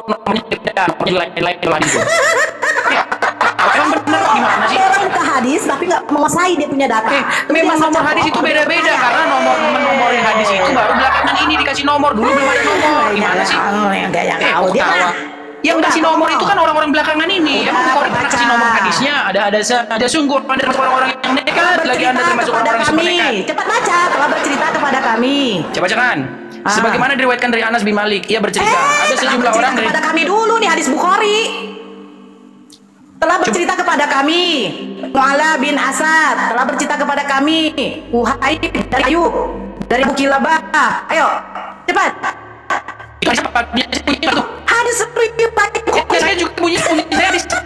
namanya beda, lain itu. Emang bener gimana sih? Orang ke hadis tapi nggak menguasai dia punya data. Memang nomor hadis itu beda-beda karena menomorin hadis itu baru belakangan ini dikasih nomor, dulu belum ada nomor. Gimana sih? Yang kasih nomor itu kan orang-orang belakangan ini. Emang kalau pernah kasih nomor hadisnya ada sungguh Anda termasuk orang-orang yang nekat, lagi Anda termasuk orang-orang yang super nekat. Cepat baca, telah bercerita kepada kami. Coba bacakan. Sebagaimana diriwayatkan dari Anas bin Malik, ia bercerita ada sejumlah orang dari kepada kami dulu nih hadis Bukhari. Telah bercerita kepada kami Mu'ala bin Asad, telah bercerita kepada kami Uhaib dari Ayub dari Bukilabah. Ayo cepat. Hadis riwayat saya juga punya saya hadis ini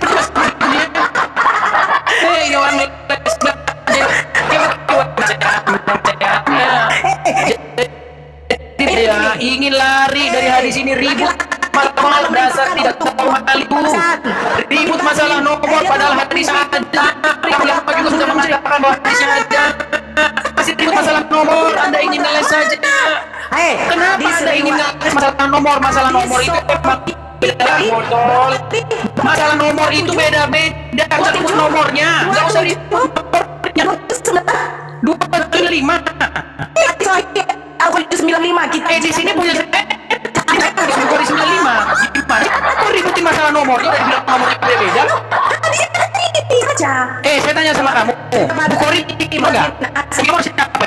orang ya ingin lari dari hadis ini ribut malah dasar tidak tahu ribut masalah nomor padahal hadis ada yang juga sudah menceritakan bahwa hadisnya ada masih ribut masalah nomor. Anda ingin ngeles saja. Kenapa Anda ingin ngeles masalah nomor itu emang beda botol. Masalah nomor itu beda-beda. Nggak usah ribut nomornya, nggak usah ribut nomornya. 295 Aku 95 kita di sini punya Bukhari 95. Gimana? Kok ributin masalah nomornya udah bilang nomornya beda-beda? Saya tanya sama kamu. Bukhari enggak? Gimana siapa?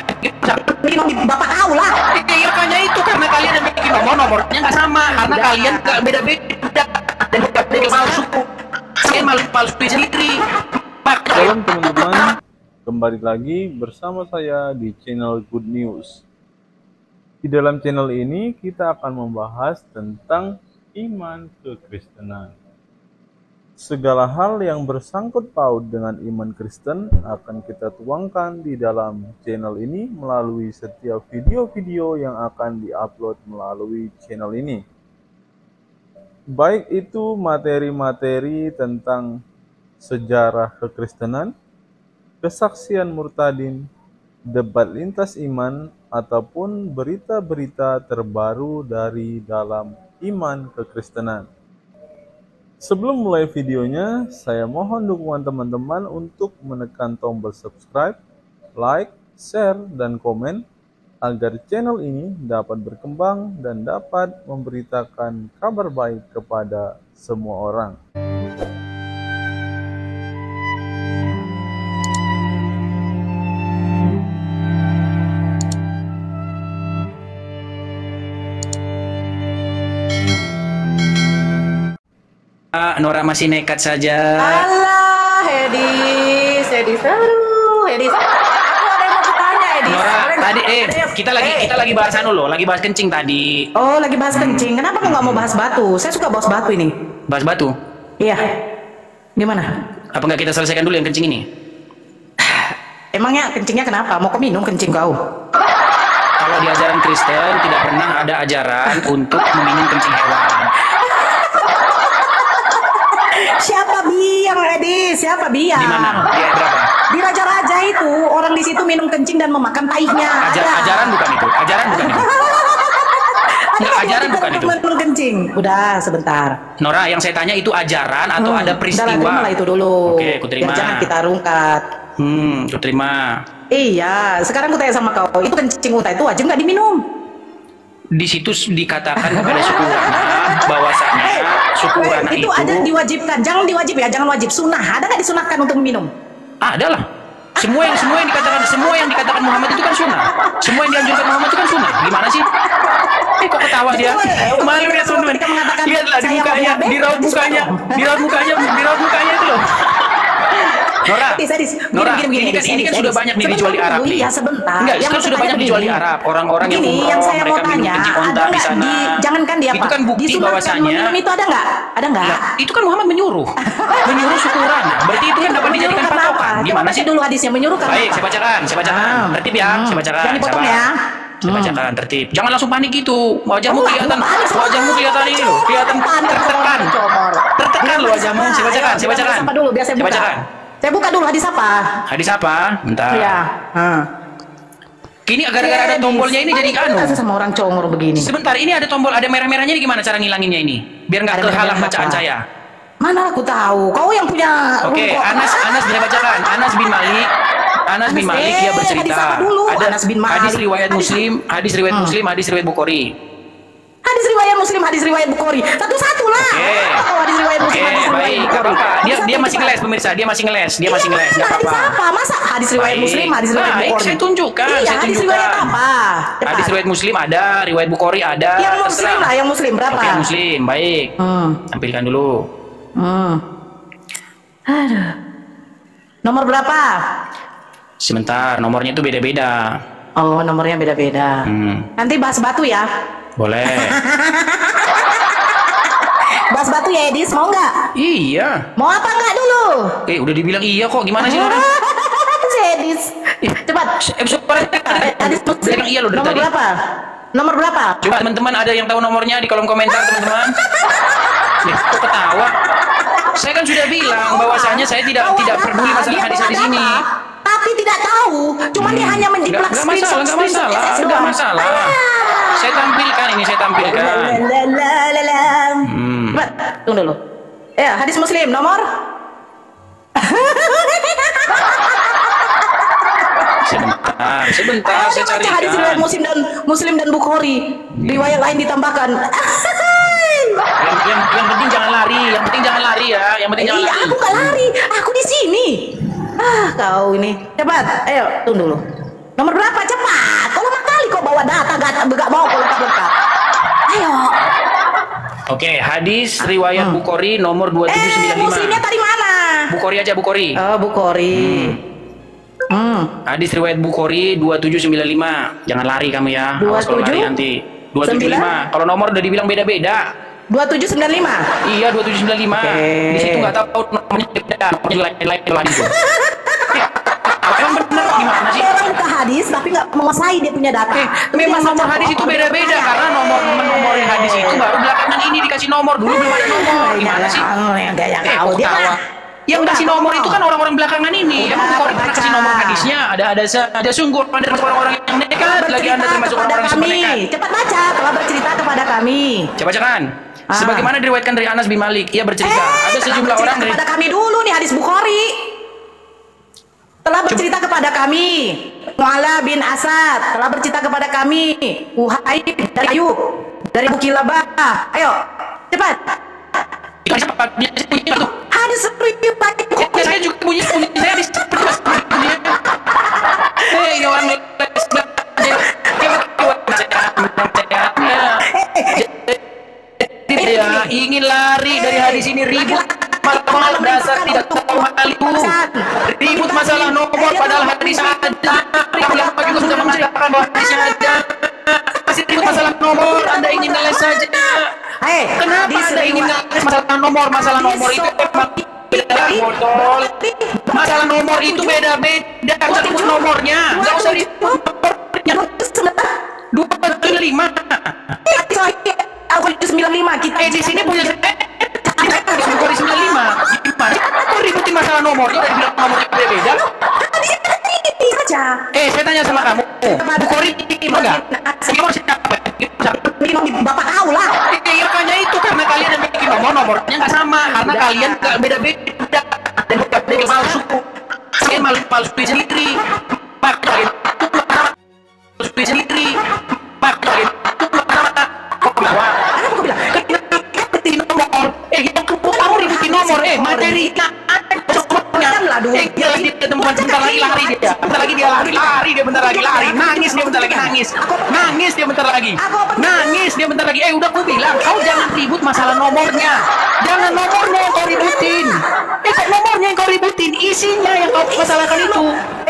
Bapak tahu lah. Iya makanya itu karena kalian yang bikin nomornya nggak sama karena kalian nggak beda-beda dan bukan palsu. Kalian malu palsu sendiri. Salam teman-teman, kembali lagi bersama saya di channel Good News. Di dalam channel ini kita akan membahas tentang iman kekristenan. Segala hal yang bersangkut paut dengan iman Kristen akan kita tuangkan di dalam channel ini melalui setiap video-video yang akan diupload melalui channel ini. Baik itu materi-materi tentang sejarah kekristenan, kesaksian murtadin, debat lintas iman, ataupun berita-berita terbaru dari dalam iman kekristenan. Sebelum mulai videonya, saya mohon dukungan teman-teman untuk menekan tombol subscribe, like, share, dan komen agar channel ini dapat berkembang dan dapat memberitakan kabar baik kepada semua orang. Nora masih nekat saja. Alah, Hedis, aduh, Hedis. Aku ada yang mau kutanya, Hedis. Nora, tadi kita lagi bahas lagi bahas kencing tadi. Oh, lagi bahas kencing. Kenapa kok nggak mau bahas batu? Saya suka bahas batu ini. Bahas batu? Iya. Gimana? Apa nggak kita selesaikan dulu yang kencing ini? Emangnya kencingnya kenapa? Mau keminum kencing kau? Kalau di ajaran Kristen tidak pernah ada ajaran untuk meminum kencing hewan. Siapa biang, Edi? Siapa biang? Di mana? Di ayat berapa? Di Raja-Raja itu, orang di situ minum kencing dan memakan taihnya. Ajaran bukan itu. Ajaran bukan itu. Nggak, ajaran bukan itu. Minum kencing. Udah, sebentar. Nora, yang saya tanya itu ajaran atau ada peristiwa? Terimalah itu dulu. Oke, aku terima. Jangan kita rungkat. Aku terima. Iya, sekarang aku tanya sama kau, itu kencing unta itu wajib nggak diminum? Di situ dikatakan kepada suku Wana bahwasanya suku Wana itu ada diwajibkan, jangan diwajib ya, jangan wajib, sunnah. Ada nggak disunahkan untuk minum? Ada lah. Semua yang dikatakan Muhammad itu kan sunnah. Semua yang dianjurkan Muhammad itu kan sunnah. Gimana sih? Kok ketawa dia? Malu ya teman-teman. Lihatlah di mukanya, di raut mukanya itu loh. Nora, ini kan sudah banyak nih dijual di Arab. Iya, sebentar. Enggak, sekarang sudah banyak dijual di Arab. Orang-orang yang umroh, yang saya mau mereka minum tanya, kencing onta di sana. Jangankan dia, itu kan bukti bahwasanya itu ada nggak? Ada nggak? Itu kan Muhammad menyuruh suku Wana. Berarti itu kan dapat dijadikan patokan. Gimana sih dulu hadisnya menyuruh kan? Baik, saya bacakan. Tertib ya, saya bacakan. Jangan dipotong ya. Saya bacakan tertib. Jangan langsung panik gitu. Wajahmu kelihatan ini loh. Kelihatan tertekan loh wajahmu. Saya bacakan. Siapa dulu? Biar saya buka. Saya buka dulu hadis apa? Hadis apa? Bentar. Iya. Ini gara-gara ada tombolnya ini jadi anu. Sama orang congor begini. Sebentar, ini ada tombol, ada merah-merahnya ini gimana cara ngilanginnya ini? Biar nggak kehalang bacaan saya. Mana aku tahu. Kau yang punya. Oke, Anas bisa bacakan. Anas bin Malik dia bercerita. Ada Anas bin Malik. hadis riwayat Muslim, hadis riwayat Bukhari. Hadis riwayat Muslim, hadis riwayat Bukhari. Satu-satu lah. Oke. Hadis riwayat Muslim, hadis riwayat Baik, nggak Bukhari. apa-apa. Dia masih ngeles pemirsa, dia masih ngeles, nggak Hadis apa-apa. apa? Masa hadis riwayat Baik. Muslim, hadis riwayat Baik, Bukhari? saya tunjukkan, Iya, saya hadis tunjukkan. riwayat apa? Cepat. Hadis riwayat Muslim ada, riwayat Bukhari ada. Yang Muslim terserah. lah, yang Muslim berapa? Oke, Muslim, baik. Tampilkan dulu. Aduh. Nomor berapa? Sebentar, nomornya itu beda-beda. Oh, nomornya beda-beda. Nanti bahas batu ya. Boleh. Bahas batu ya, Edis, mau nggak? Iya. Mau apa nggak dulu? Udah dibilang iya kok. Gimana sih orang? Si Edis. Cepat. Hadis Muslim. Bilang iya loh dari Nomor tadi. berapa? Nomor berapa? Coba teman-teman ada yang tahu nomornya di kolom komentar teman-teman. Nih, kok ketawa? Saya kan sudah bilang bahwasanya saya tidak peduli masalah hadis-hadis ini. Tapi tidak tahu. Cuma dia hanya menjiplak Nggak masalah. Saya tampilkan ini, saya tampilkan. Cepat, tunggu dulu. Ya, hadis Muslim nomor. Sebentar, saya baca carikan. hadis riwayat Muslim dan Bukhari. Riwayat lain ditambahkan. Yang penting jangan lari, yang penting jangan lari ya, yang penting jangan Iya, lari. aku nggak lari. Aku di sini. Kau ini. Cepat, ayo, tunggu dulu. Nomor berapa? Cepat. Kau lama kali kau bawa data, nggak mau kau lengkap. Ayo. Oke, hadis riwayat Bukhari nomor 2795. Muslimnya tadi mana? Bukhari aja, Bukhari. Oh, Bukhari. Hadis riwayat Bukhari 2795. Jangan lari kamu ya. Awas kalau lari nanti. 275. Kalau nomor udah dibilang beda-beda. 2795. Iya, 2795. Oke. Di situ nggak tahu nomornya beda. Nomornya lain lagi tuh. Emang bener gimana sih? Orang buka hadis tapi nggak menguasai dia punya data. Memang nomor hadis itu beda-beda karena nomorin hadis itu baru belakangan ini dikasih nomor, dulu belum ada nomor. Gimana sih? Yang kayak kau Kok dia. ketawa? Yang kasih nomor itu kan orang-orang belakangan ini. Emang Bukhari pernah kasih nomor hadisnya? Ada sungguh Anda termasuk orang-orang yang nekat. Lagi Anda termasuk orang-orang yang super nekat. Cepat baca, telah bercerita kepada kami. Coba bacakan. Sebagaimana diriwayatkan dari Anas bin Malik, ia bercerita, ada sejumlah orang dari kepada kami dulu nih hadis Bukhari. Telah bercerita kepada kami. Mu'ala bin Asad telah bercerita kepada kami. Uhaib dari Ayub dari Bukilabah. Ayo, cepat. Hadis riwayat Bukhari. Saya juga punya saya hadis ini orang dia ingin lari dari hadis ini ribut masalah dasar tidak tahu itu ribut masalah nomor padahal hadis ada ulama juga sudah mengatakan bahwa hadisnya ada masih ribut masalah nomor. Anda ingin ngeles saja. Kenapa Anda ingin ngeles masalah nomor itu emang beda botol. Masalah nomor itu beda-beda. Nggak usah ribut nomornya, nggak usah ribut nomornya. 275. Aku 95 kita. Di sini punya Bukhari 95. Gimana? Kok ributin masalah nomornya? Udah bilang nomornya beda-beda. Saja. Saya tanya sama kamu. Bukhari enggak? Gimana sih? Minum bapak kau lah. Iya, makanya itu karena kalian yang bikin nomornya nggak sama. Karena kalian nggak beda-beda. Dan beda palsu. Kalian malu-malu sendiri. Makanya itu sendiri. Makanya kamu ributin nomor, materi bentar lagi lari dia, bentar lagi dia lari, bentar lagi lari, nangis dia bentar lagi nangis dia bentar lagi. Udah aku bilang, kau jangan ribut masalah nomornya, jangan nomornya yang kau ributin, kok nomornya yang kau ributin, isinya yang kau masalahkan itu.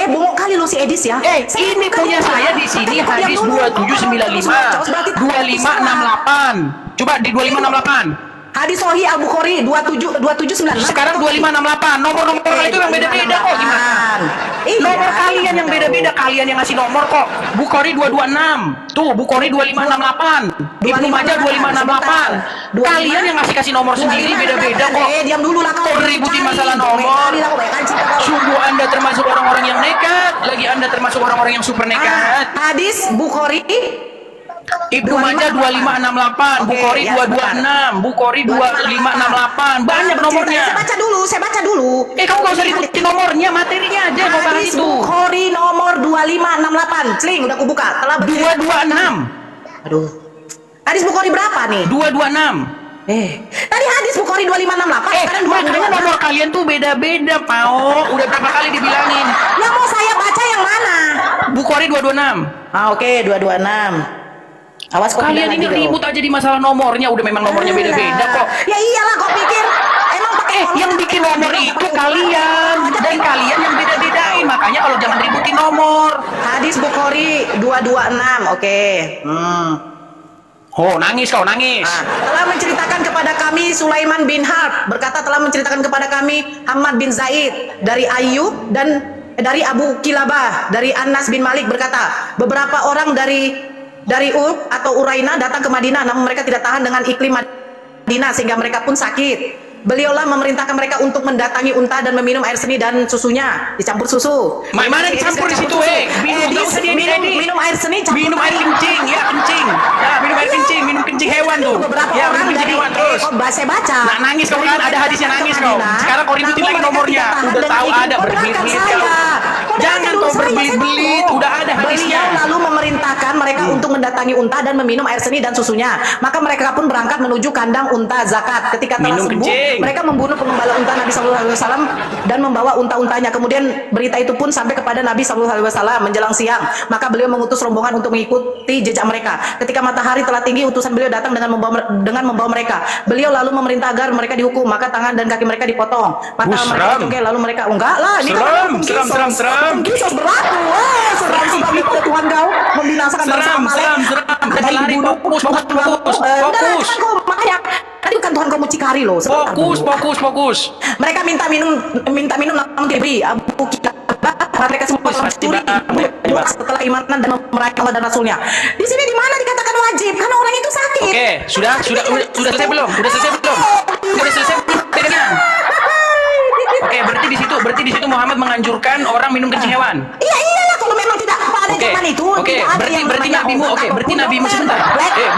Bongok kali lu si Edis ya. Ini punya saya di sini hadis 2795, 2568. Coba di 2568. Hadis Sahih Al-Bukhari 2796. Sekarang 2568. Nomor-nomor itu yang beda-beda kok gimana? Nomor kalian yang beda-beda, kalian yang ngasih nomor kok. Bukhari 226. Tuh, Bukhari 2568. Ibnu Majah 2568. Kalian yang kasih nomor sendiri beda-beda kok. Diam dulu lah kau. Ributin masalah nomor. Sungguh Anda termasuk orang-orang yang nekat. Lagi Anda termasuk orang-orang yang super nekat. Hadis Bukhari Ibnu Majah 2568, Bukhari 226, Bukhari 2568. Banyak nomornya. Saya baca dulu. Kamu gak usah ikutin nomornya, materinya aja mau bahas Hadis itu. Bukhari nomor 2568. Celing, udah kubuka. Telah 226. Aduh. Hadis Bukhari berapa nih? 226. Tadi hadis Bukhari 2568. Sekarang Makanya nomor kalian tuh beda-beda, Pao. Udah berapa kali dibilangin. Yang mau saya baca yang mana? Bukhari 226. Oke, 226. Awas kok Kalian ini ribut aja di masalah nomornya, udah memang nomornya beda-beda kok. Ya iyalah, kok pikir emang pakai yang bikin nomor itu kalian dan kalian yang beda-bedain, makanya kalau jangan ributin nomor. Hadis Bukhari 226, oke. Oh, nangis kau, nangis. Telah menceritakan kepada kami Sulaiman bin Harb berkata telah menceritakan kepada kami Hamad bin Zaid dari Ayyub dan dari Abu Kilabah dari Anas bin Malik berkata beberapa orang dari atau Uraina datang ke Madinah, namun mereka tidak tahan dengan iklim Madinah sehingga mereka pun sakit. Beliaulah memerintahkan mereka untuk mendatangi unta dan meminum air seni dan susunya dicampur susu. Mana dicampur di situ? Minum air seni, minum air kencing, ya kencing. Ya, minum air kencing, minum kencing hewan tuh. Ya, minum kencing hewan terus. Saya baca. Nah, nangis kau kan, ada hadisnya nangis kau. Sekarang kau ributin lagi nomornya. Udah tahu ada berbelit-belit kau. Jangan kau berbelit-belit, udah ada hadisnya. Beliau lalu memerintahkan mereka untuk mendatangi unta dan meminum air seni dan susunya. Maka mereka pun berangkat menuju kandang unta zakat. Ketika telah sembuh, mereka membunuh pengembala unta Nabi Shallallahu Alaihi Wasallam dan membawa unta-untanya. Kemudian berita itu pun sampai kepada Nabi Shallallahu Alaihi Wasallam menjelang siang. Maka beliau mengutus rombongan untuk mengikuti jejak mereka. Ketika matahari telah tinggi, utusan beliau datang dengan membawa mereka. Beliau lalu memerintah agar mereka dihukum. Maka tangan dan kaki mereka dipotong. Mata mereka dicungkil. Lalu mereka enggak lah. Ini seram. Kisos berlaku. Seram Tuhan kau membinasakan bangsa Amalek. Lari, fokus. Makanya tadi bukan Tuhan kau mucikari loh. Fokus. Mereka minta minum namun tidak diberi. Abu Kilabah mereka semua mencuri setelah iman dan meraih Allah dan Rasulnya. Di sini di mana dikatakan wajib? Karena orang itu sakit. Oke, sudah selesai belum? Sudah selesai belum? Oke, berarti di situ Muhammad menganjurkan orang minum kencing hewan. Iya iyalah, kalau memang tidak ada zaman itu. Oke, berarti nabimu sebentar.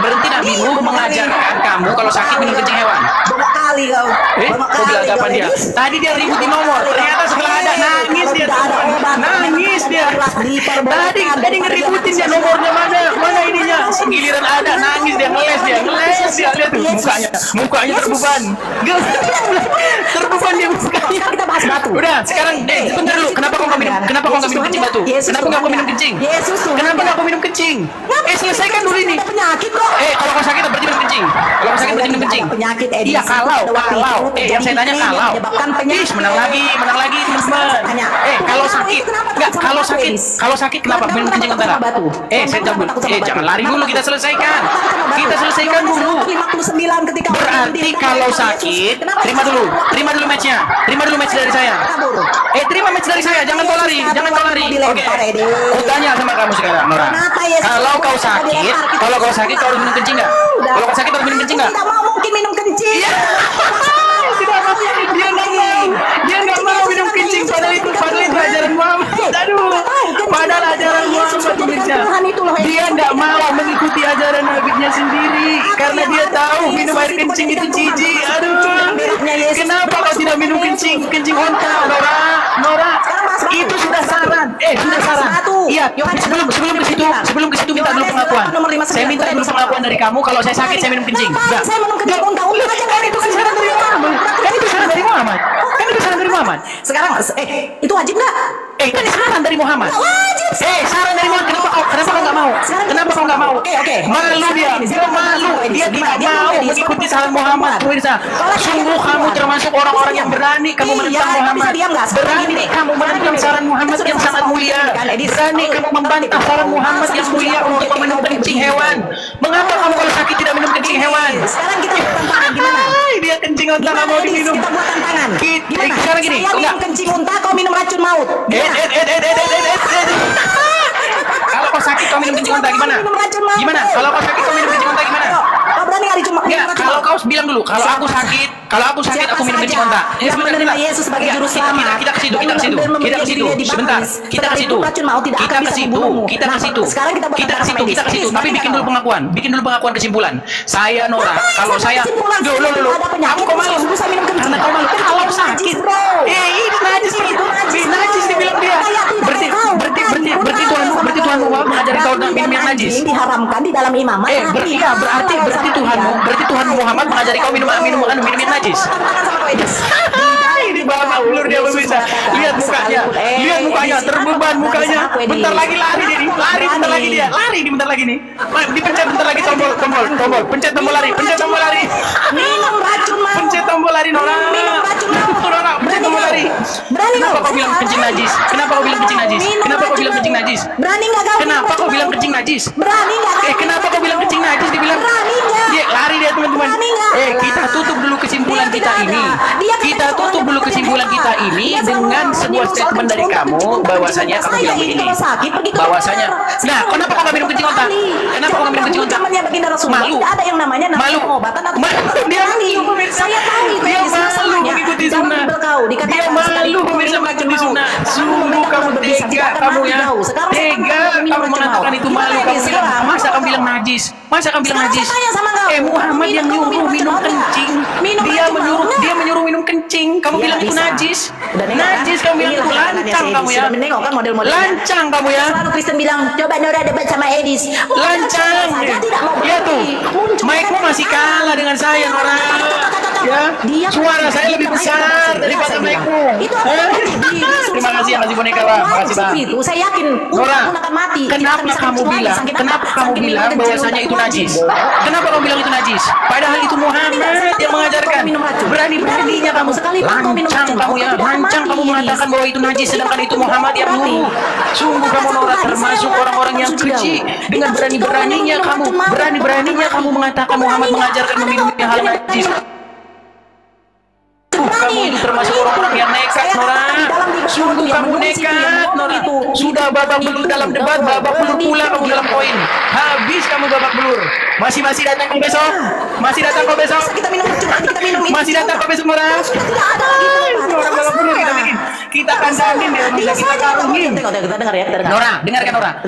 Berarti nabimu mengajarkan kamu kalau sakit minum kencing hewan. Berapa kali kau? Kau gelagapan dia. Tadi dia ributin nomor. Ternyata setelah ada nangis dia. Tadi ngeributin dia nomornya mana ininya. Giliran ada nangis dia, ngeles dia. Lihat tuh mukanya terbeban. Terbeban dia mukanya. Kita bahas batu. Udah, sekarang sebentar dulu. Kenapa kau nggak minum kencing batu? Kenapa nggak kau minum kencing? Kenapa nggak kau minum kencing? Selesaikan dulu ini. Penyakit kok. Kalau kau sakit berarti minum kencing. Kalau kau sakit berarti minum kencing. Penyakit Iya, kalau. Yang saya tanya kalau. Menang lagi teman-teman. Kalau sakit kenapa minum kencing antara? Jangan lari dulu, kita selesaikan dulu. 59 ketika berarti kalau sakit, terima dulu matchnya. Terima dulu match dari saya. Terima match dari saya, jangan kau lari. Oke. Aku tanya sama kamu sekarang, Nora. Kalau kau sakit kau harus minum kencing nggak? Kalau kau sakit harus minum kencing nggak? Tidak mau mungkin minum kencing. Dia nggak mau minum kencing, padahal itu ajaran Muhammad. Padahal ajaran Muhammad dia nggak mau mengikuti ajaran nabinya sendiri karena dia tahu minum air kencing itu jijik. Kenapa kau tidak minum kencing unta, Nora? Itu sudah saran. Iya, sebelum ke situ minta dulu pengakuan. Saya minta dulu pengakuan dari kamu kalau saya sakit saya minum kencing. Saya minum kencing unta aja kan itu saran dari Muhammad. Kan itu saran dari Muhammad. Sekarang itu wajib nggak? Kan saran dari Muhammad. Wajib. Saran dari Muhammad. Kenapa kau nggak mau? Oke. Malu dia tidak mau mengikuti saran Muhammad. Sungguh kamu termasuk orang-orang yang berani kamu menentang Muhammad. Berani kamu menentang saran Muhammad yang sangat mulia. Berani kamu membantah saran Muhammad yang mulia untuk meminum kencing hewan. Mengapa kamu kalau sakit tidak minum kencing hewan? Sekarang kita tentang gimana? onta nggak mau diminum. Kita buat tantangan. Gimana? Sekarang gini, Saya minum kencing unta, kau minum racun maut. Kalau kau sakit kau minum kencing unta gimana? Gimana? Kalau kau sakit kau minum kencing unta gimana? Kau berani nggak dicuma? Enggak, kalau kau bilang dulu, kalau aku sakit aku minum kencing unta. Yang menerima Yesus sebagai juru selamat. Kita ke situ. Sebentar. Kita ke situ. Tapi bikin dulu pengakuan kesimpulan. Saya Nora, kalau saya loh. Kamu kok malu? Karena kau malu. Kalau sakit. Ini najis dibilang dia. Berarti Tuhanmu mengajari kau minum yang najis. Diharamkan di dalam imamat. Berarti Tuhan Muhammad mengajari kau minum yang najis. Ini bapak ulur dia bisa. Lihat mukanya, terbeban mukanya. Bentar lagi lari dia. Lari bentar lagi nih. Dipencet bentar lagi tombol. Pencet tombol lari. Minum racun maut. Pencet tombol lari Nora. Minum racun maut. Nora, pencet tombol lari. Kenapa kau bilang kencing najis? Kenapa kau bilang kencing najis? Berani nggak kau? Kenapa kau bilang kencing najis? Berani nggak kau? Kenapa kau bilang kencing najis? Dibilang Berani nggak? dia lari dia teman-teman. Kita tutup dulu kesimpulan kita ini. Kita tutup dulu kesimpulan kita ini dengan sebuah statement dari kamu bahwasanya kamu bilang begini. Bahwasanya, nah, kenapa kau nggak minum kencing unta? Kenapa kau nggak minum kencing unta? Malu. Tidak ada yang namanya pengobatan atau Dia saya tahu itu dia malu mengikuti sunnah. Dia malu pemirsa mengikuti sunnah. Sungguh kamu tega kamu ya. Tega kamu mengatakan itu malu. Kamu bilang masa kamu bilang najis? Muhammad yang nyuruh minum kencing. Dia menyuruh minum kencing. Kamu bilang itu najis. Najis kamu bilang itu lancang kamu ya. Lancang kamu ya. Selalu Kristen bilang coba Nora debat sama Edis. Lancang. Ya tuh. Mic-mu masih kalah dengan saya Nora. Ya. Suara saya lebih besar daripada mic-mu. Terima kasih yang kasih boneka Pak. Makasih Bang. Itu saya yakin Nora, akan mati. Kenapa kamu bilang bahwasanya itu najis? Kenapa kamu bilang itu najis? Padahal itu Muhammad yang mengajarkan. Berani-beraninya kamu lancang kamu ya. Lancang kamu mengatakan bahwa itu najis sedangkan itu Muhammad yang nyuruh. Sungguh kamu Nora termasuk orang-orang yang keji. Dengan berani-beraninya kamu mengatakan Muhammad mengajarkan meminum hal najis. Kamu itu termasuk orang-orang yang nekat Nora. Sungguh kamu nekat Nora. Sudah babak belur dalam debat, babak belur pula kamu dalam poin. Habis kamu babak belur. Masih datang kau besok? Masih datang kau besok Nora? Orang babak belur kita bikin. Kita kandangin ya, kita karungin. Nora, dengarkan Nora.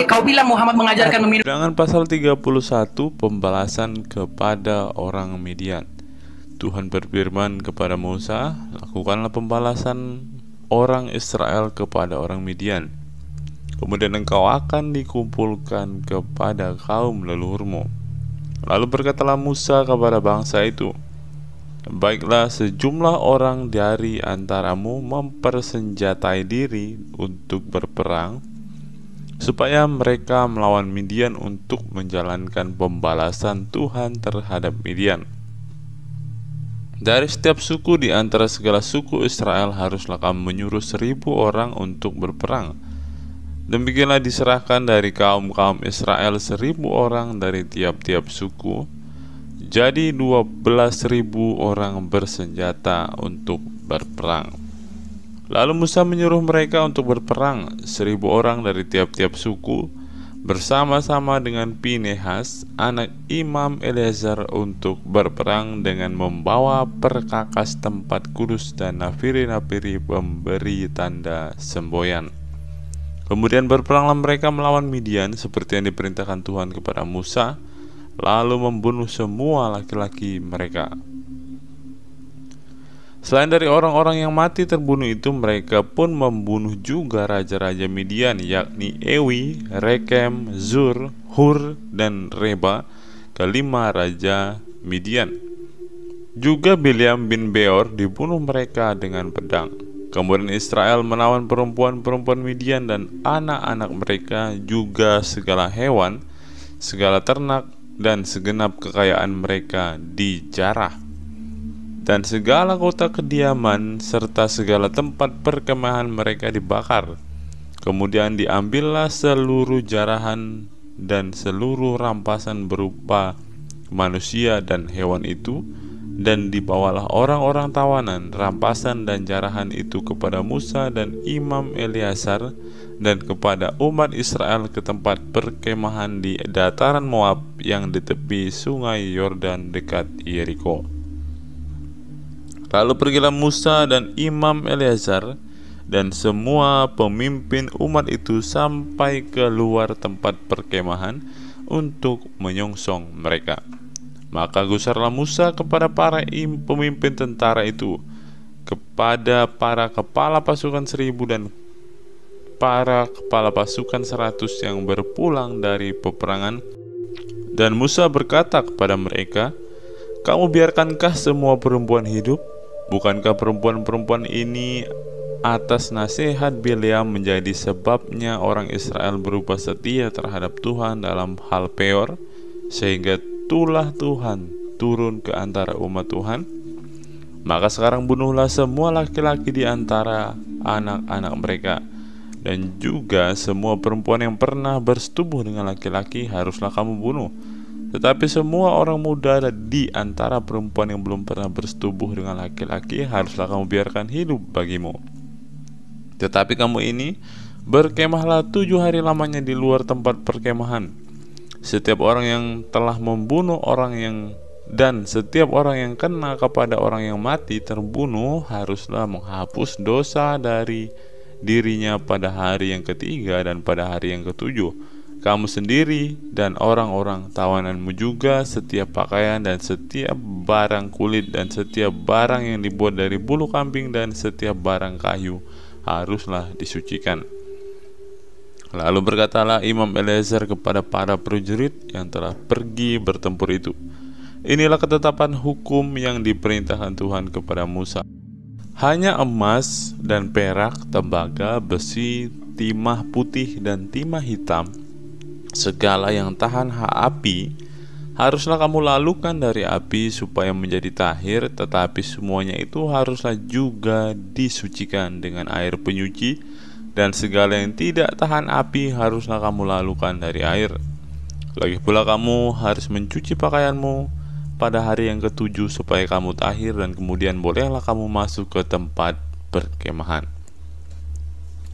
Kau bilang Muhammad mengajarkan meminum. Dengan pasal 31 pembalasan kepada orang Midian. Tuhan berfirman kepada Musa, lakukanlah pembalasan orang Israel kepada orang Midian. Kemudian engkau akan dikumpulkan kepada kaum leluhurmu. Lalu berkatalah Musa kepada bangsa itu, baiklah sejumlah orang dari antaramu mempersenjatai diri untuk berperang, supaya mereka melawan Midian untuk menjalankan pembalasan Tuhan terhadap Midian. Dari setiap suku di antara segala suku Israel haruslah kamu menyuruh 1.000 orang untuk berperang. Demikianlah diserahkan dari kaum-kaum Israel 1.000 orang dari tiap-tiap suku. Jadi 12.000 orang bersenjata untuk berperang. Lalu Musa menyuruh mereka untuk berperang 1.000 orang dari tiap-tiap suku bersama-sama dengan Pinehas, anak Imam Eleazar, untuk berperang dengan membawa perkakas tempat kudus dan nafiri-nafiri pemberi tanda semboyan. Kemudian berperanglah mereka melawan Midian seperti yang diperintahkan Tuhan kepada Musa, lalu membunuh semua laki-laki mereka. Selain dari orang-orang yang mati terbunuh itu, mereka pun membunuh juga raja-raja Midian, yakni Ewi, Rekem, Zur, Hur, dan Reba, kelima raja Midian. Juga Bileam bin Beor dibunuh mereka dengan pedang. Kemudian Israel menawan perempuan-perempuan Midian dan anak-anak mereka, juga segala hewan, segala ternak, dan segenap kekayaan mereka dijarah. Dan segala kota kediaman serta segala tempat perkemahan mereka dibakar. Kemudian diambillah seluruh jarahan dan seluruh rampasan berupa manusia dan hewan itu, Dan dibawalah orang-orang tawanan, rampasan dan jarahan itu kepada Musa dan Imam Eleazar dan kepada umat Israel ke tempat perkemahan di dataran Moab yang di tepi sungai Yordan dekat Yeriko. Lalu pergilah Musa dan Imam Eleazar dan semua pemimpin umat itu sampai ke luar tempat perkemahan untuk menyongsong mereka. Maka gusarlah Musa kepada para pemimpin tentara itu, kepada para kepala pasukan 1000 dan para kepala pasukan 100 yang berpulang dari peperangan. Dan Musa berkata kepada mereka, "Kamu biarkankah semua perempuan hidup? Bukankah perempuan-perempuan ini atas nasihat Bileam menjadi sebabnya orang Israel berubah setia terhadap Tuhan dalam hal Peor, sehingga tulah Tuhan turun ke antara umat Tuhan? Maka sekarang bunuhlah semua laki-laki di antara anak-anak mereka, dan juga semua perempuan yang pernah bersetubuh dengan laki-laki haruslah kamu bunuh. Tetapi semua orang muda di antara perempuan yang belum pernah bersetubuh dengan laki-laki haruslah kamu biarkan hidup bagimu. Tetapi kamu ini berkemahlah 7 hari lamanya di luar tempat perkemahan. Setiap orang yang telah membunuh setiap orang yang kena kepada orang yang mati terbunuh haruslah menghapus dosa dari dirinya pada hari yang ketiga dan pada hari yang ketujuh. Kamu sendiri dan orang-orang tawananmu juga, setiap pakaian dan setiap barang kulit dan setiap barang yang dibuat dari bulu kambing dan setiap barang kayu haruslah disucikan." Lalu berkatalah Imam Eleazar kepada para prajurit yang telah pergi bertempur itu, "Inilah ketetapan hukum yang diperintahkan Tuhan kepada Musa. Hanya emas dan perak, tembaga, besi, timah putih dan timah hitam, segala yang tahan api, haruslah kamu lalukan dari api supaya menjadi tahir, tetapi semuanya itu haruslah juga disucikan dengan air penyuci, dan segala yang tidak tahan api haruslah kamu lalukan dari air. Lagi pula kamu harus mencuci pakaianmu pada hari yang ketujuh supaya kamu tahir, dan kemudian bolehlah kamu masuk ke tempat perkemahan."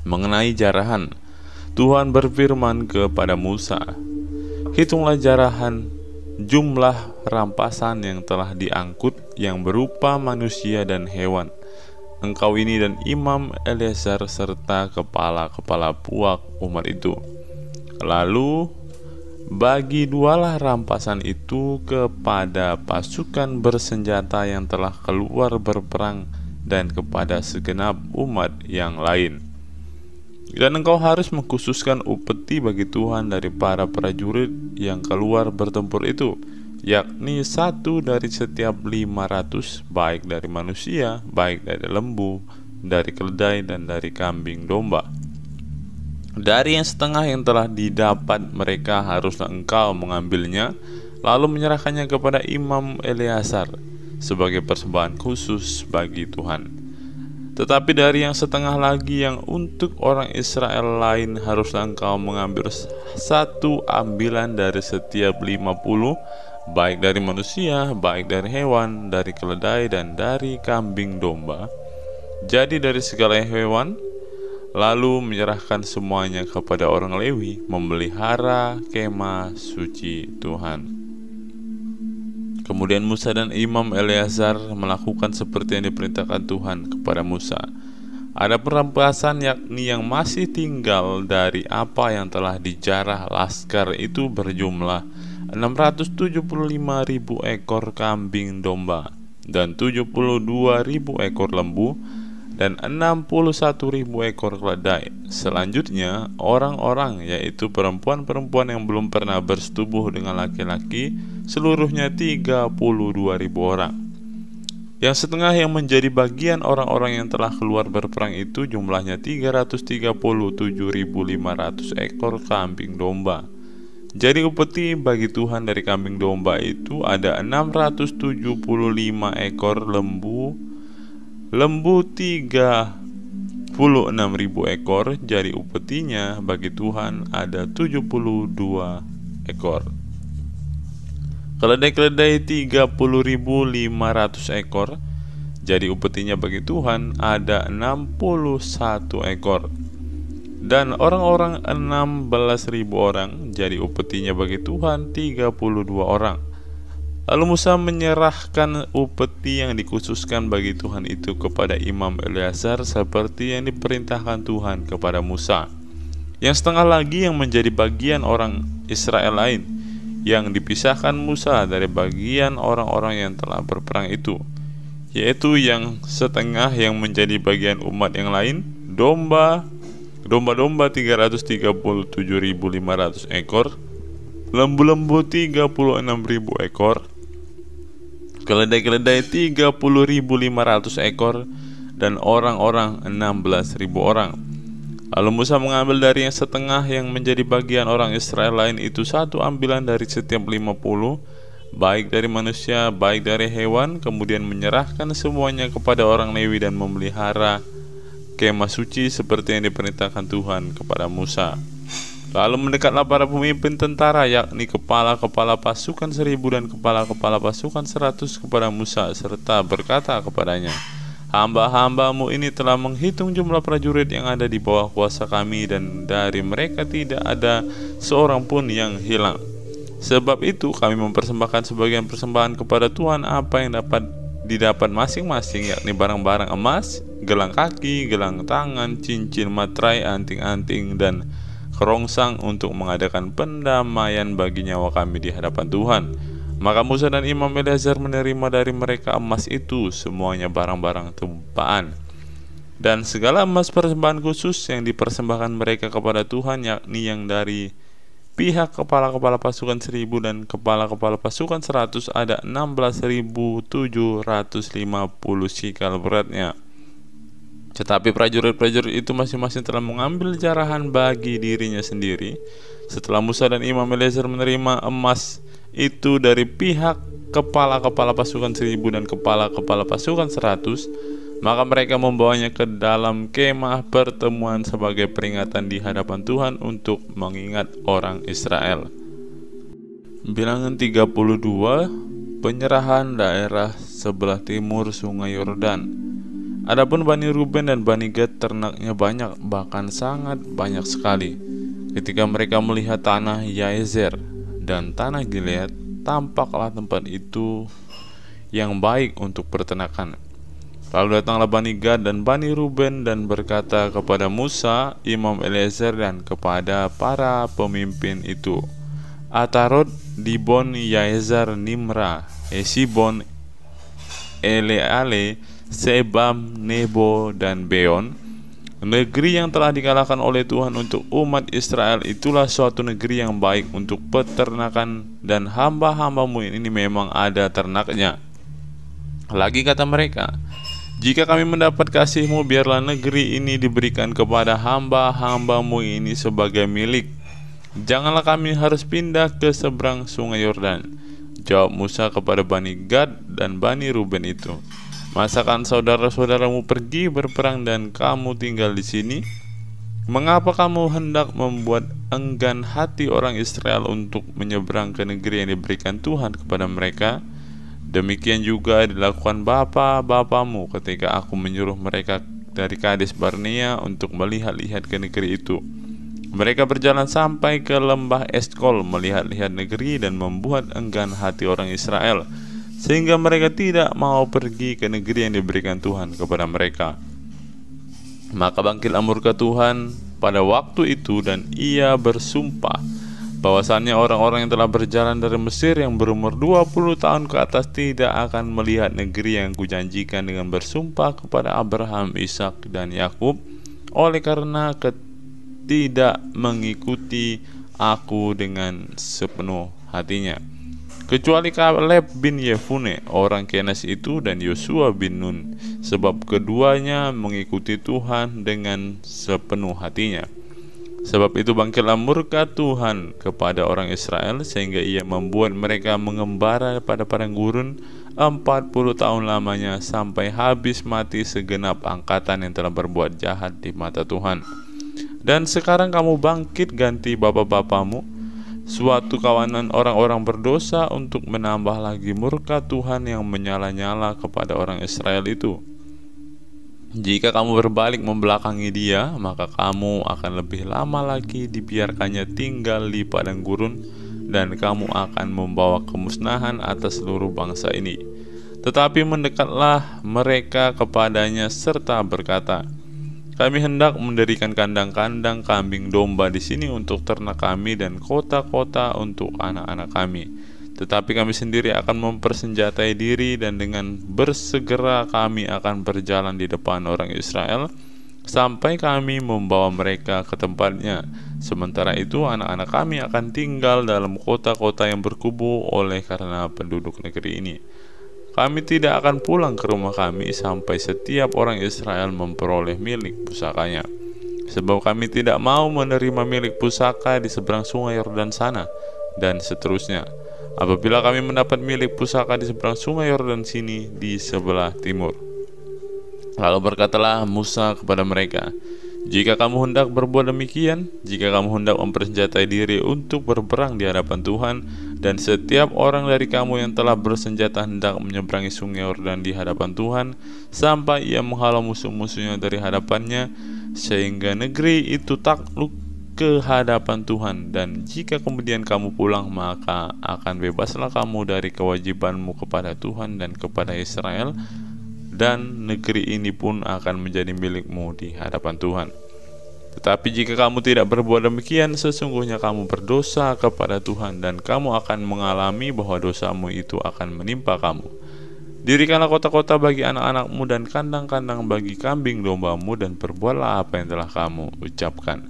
Mengenai jarahan, Tuhan berfirman kepada Musa, "Hitunglah jarahan jumlah rampasan yang telah diangkut yang berupa manusia dan hewan. Engkau ini dan Imam Eleazar serta kepala-kepala puak umat itu. Lalu bagi dualah rampasan itu kepada pasukan bersenjata yang telah keluar berperang dan kepada segenap umat yang lain. Dan engkau harus mengkhususkan upeti bagi Tuhan dari para prajurit yang keluar bertempur itu, yakni 1 dari setiap 500, baik dari manusia, baik dari lembu, dari keledai, dan dari kambing domba. Dari yang setengah yang telah didapat mereka haruslah engkau mengambilnya, lalu menyerahkannya kepada Imam Eleazar sebagai persembahan khusus bagi Tuhan. Tetapi dari yang setengah lagi yang untuk orang Israel lain haruslah engkau mengambil 1 ambilan dari setiap 50, baik dari manusia, baik dari hewan, dari keledai, dan dari kambing domba, jadi dari segala hewan, lalu menyerahkan semuanya kepada orang Lewi memelihara kemah suci Tuhan." Kemudian Musa dan Imam Eleazar melakukan seperti yang diperintahkan Tuhan kepada Musa. Ada perampasan yakni yang masih tinggal dari apa yang telah dijarah laskar itu berjumlah 675.000 ekor kambing domba dan 72.000 ekor lembu dan 61.000 ekor keledai. Selanjutnya orang-orang, yaitu perempuan-perempuan yang belum pernah bersetubuh dengan laki-laki, seluruhnya 32.000 orang. Yang setengah yang menjadi bagian orang-orang yang telah keluar berperang itu jumlahnya 337.500 ekor kambing domba. Jadi upeti bagi Tuhan dari kambing domba itu ada 675 ekor lembu 36.000 ekor. Jadi upetinya bagi Tuhan ada 72 ekor. Keledai-keledai 30.500 ekor. Jadi upetinya bagi Tuhan ada 61 ekor. Dan orang-orang 16.000 orang. Jadi upetinya bagi Tuhan 32 orang. Lalu Musa menyerahkan upeti yang dikhususkan bagi Tuhan itu kepada Imam Eleazar seperti yang diperintahkan Tuhan kepada Musa. Yang setengah lagi yang menjadi bagian orang Israel lain, yang dipisahkan Musa dari bagian orang-orang yang telah berperang itu, yaitu yang setengah yang menjadi bagian umat yang lain, domba-domba 337.500 ekor, lembu-lembu 36.000 ekor, keledai-keledai 30.500 ekor, dan orang-orang 16.000 orang. Lalu Musa mengambil dari yang setengah yang menjadi bagian orang Israel lain itu satu ambilan dari setiap 50, baik dari manusia, baik dari hewan, kemudian menyerahkan semuanya kepada orang Lewi dan memelihara kemah suci seperti yang diperintahkan Tuhan kepada Musa. Lalu mendekatlah para pemimpin tentara, yakni kepala-kepala pasukan 1.000 dan kepala-kepala pasukan 100 kepada Musa, serta berkata kepadanya, "Hamba-hambamu ini telah menghitung jumlah prajurit yang ada di bawah kuasa kami, dan dari mereka tidak ada seorang pun yang hilang. Sebab itu kami mempersembahkan sebagian persembahan kepada Tuhan apa yang didapat masing-masing, yakni barang-barang emas, gelang kaki, gelang tangan, cincin, materai, anting-anting, dan kerongsang untuk mengadakan pendamaian bagi nyawa kami di hadapan Tuhan." Maka Musa dan Imam Eleazar menerima dari mereka emas itu, semuanya barang-barang tumpaan, dan segala emas persembahan khusus yang dipersembahkan mereka kepada Tuhan, yakni yang dari pihak kepala-kepala pasukan 1.000 dan kepala-kepala pasukan 100 ada 16.750 sikal beratnya. Tetapi prajurit-prajurit itu masing-masing telah mengambil jarahan bagi dirinya sendiri. Setelah Musa dan Imam Eleazar menerima emas itu dari pihak kepala-kepala pasukan 1.000 dan kepala-kepala pasukan 100, maka mereka membawanya ke dalam kemah pertemuan sebagai peringatan di hadapan Tuhan untuk mengingat orang Israel. Bilangan 32, penyerahan daerah sebelah timur Sungai Yordan. Adapun Bani Ruben dan Bani Gad ternaknya banyak, bahkan sangat banyak sekali. Ketika mereka melihat tanah Yaezer dan tanah Gilead, tampaklah tempat itu yang baik untuk peternakan. Lalu datanglah Bani Gad dan Bani Ruben dan berkata kepada Musa, Imam Eleazar, dan kepada para pemimpin itu, Atarot, Dibon, Yaezer, Nimra, Esibon, Eleale, Sebam, Nebo, dan Beon, negeri yang telah dikalahkan oleh Tuhan untuk umat Israel, itulah suatu negeri yang baik untuk peternakan, dan hamba-hambamu ini memang ada ternaknya. Lagi kata mereka, jika kami mendapat kasih-Mu, biarlah negeri ini diberikan kepada hamba-hambamu ini sebagai milik. Janganlah kami harus pindah ke seberang sungai Yordan. Jawab Musa kepada Bani Gad dan Bani Ruben itu, masakan saudara-saudaramu pergi berperang dan kamu tinggal di sini? Mengapa kamu hendak membuat enggan hati orang Israel untuk menyeberang ke negeri yang diberikan Tuhan kepada mereka? Demikian juga dilakukan bapa-bapamu ketika aku menyuruh mereka dari Kades Barnea untuk melihat-lihat ke negeri itu. Mereka berjalan sampai ke lembah Eskol melihat-lihat negeri dan membuat enggan hati orang Israel, sehingga mereka tidak mau pergi ke negeri yang diberikan Tuhan kepada mereka. Maka bangkitlah murka Tuhan pada waktu itu, dan ia bersumpah bahwasannya orang-orang yang telah berjalan dari Mesir yang berumur 20 tahun ke atas tidak akan melihat negeri yang kujanjikan dengan bersumpah kepada Abraham, Ishak, dan Yakub, oleh karena tidak mengikuti aku dengan sepenuh hatinya, kecuali Kaleb bin Yefune orang Kenas itu dan Yosua bin Nun, sebab keduanya mengikuti Tuhan dengan sepenuh hatinya. Sebab itu bangkitlah murka Tuhan kepada orang Israel, sehingga ia membuat mereka mengembara pada padang gurun 40 tahun lamanya, sampai habis mati segenap angkatan yang telah berbuat jahat di mata Tuhan. Dan sekarang kamu bangkit ganti bapa-bapamu, suatu kawanan orang-orang berdosa untuk menambah lagi murka Tuhan yang menyala-nyala kepada orang Israel itu. Jika kamu berbalik membelakangi dia, maka kamu akan lebih lama lagi dibiarkannya tinggal di padang gurun, dan kamu akan membawa kemusnahan atas seluruh bangsa ini. Tetapi mendekatlah mereka kepadanya serta berkata, kami hendak mendirikan kandang-kandang kambing domba di sini untuk ternak kami dan kota-kota untuk anak-anak kami. Tetapi kami sendiri akan mempersenjatai diri, dan dengan bersegera kami akan berjalan di depan orang Israel sampai kami membawa mereka ke tempatnya. Sementara itu anak-anak kami akan tinggal dalam kota-kota yang berkubu oleh karena penduduk negeri ini. Kami tidak akan pulang ke rumah kami sampai setiap orang Israel memperoleh milik pusakanya. Sebab kami tidak mau menerima milik pusaka di seberang sungai Yordan sana, dan seterusnya. Apabila kami mendapat milik pusaka di seberang sungai Yordan sini di sebelah timur. Lalu berkatalah Musa kepada mereka, jika kamu hendak berbuat demikian, jika kamu hendak mempersenjatai diri untuk berperang di hadapan Tuhan, dan setiap orang dari kamu yang telah bersenjata hendak menyeberangi sungai Yordan di hadapan Tuhan, sampai ia menghalau musuh-musuhnya dari hadapannya, sehingga negeri itu takluk ke hadapan Tuhan, dan jika kemudian kamu pulang, maka akan bebaslah kamu dari kewajibanmu kepada Tuhan dan kepada Israel, dan negeri ini pun akan menjadi milikmu di hadapan Tuhan. Tetapi jika kamu tidak berbuat demikian, sesungguhnya kamu berdosa kepada Tuhan, dan kamu akan mengalami bahwa dosamu itu akan menimpa kamu. Dirikanlah kota-kota bagi anak-anakmu dan kandang-kandang bagi kambing dombamu, dan perbuatlah apa yang telah kamu ucapkan.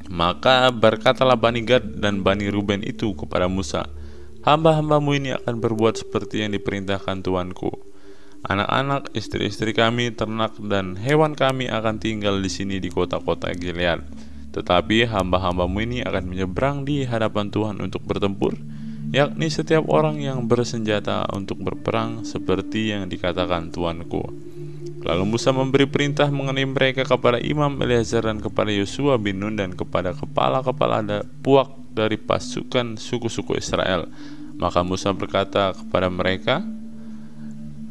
Maka berkatalah Bani Gad dan Bani Ruben itu kepada Musa, hamba-hambamu ini akan berbuat seperti yang diperintahkan Tuanku. Anak-anak, istri-istri kami, ternak, dan hewan kami akan tinggal di sini di kota-kota Gilead. Tetapi hamba-hambamu ini akan menyeberang di hadapan Tuhan untuk bertempur, yakni setiap orang yang bersenjata untuk berperang seperti yang dikatakan Tuanku. Lalu Musa memberi perintah mengenai mereka kepada Imam Eleazar dan kepada Yosua bin Nun dan kepada kepala-kepala puak dari pasukan suku-suku Israel. Maka Musa berkata kepada mereka,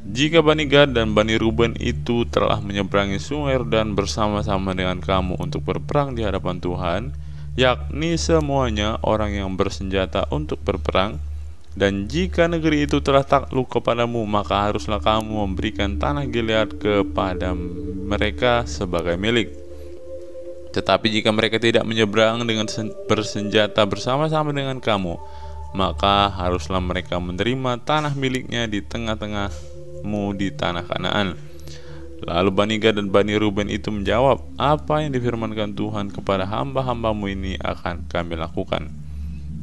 jika Bani Gad dan Bani Ruben itu telah menyeberangi sungai Yordan bersama-sama dengan kamu untuk berperang di hadapan Tuhan, yakni semuanya orang yang bersenjata untuk berperang, dan jika negeri itu telah takluk kepadamu, maka haruslah kamu memberikan tanah Gilead kepada mereka sebagai milik. Tetapi jika mereka tidak menyeberang dengan bersenjata bersama-sama dengan kamu, maka haruslah mereka menerima tanah miliknya di tengah-tengahmu di tanah Kanaan. Lalu Bani Gad dan Bani Ruben itu menjawab, apa yang difirmankan Tuhan kepada hamba-hambamu ini akan kami lakukan.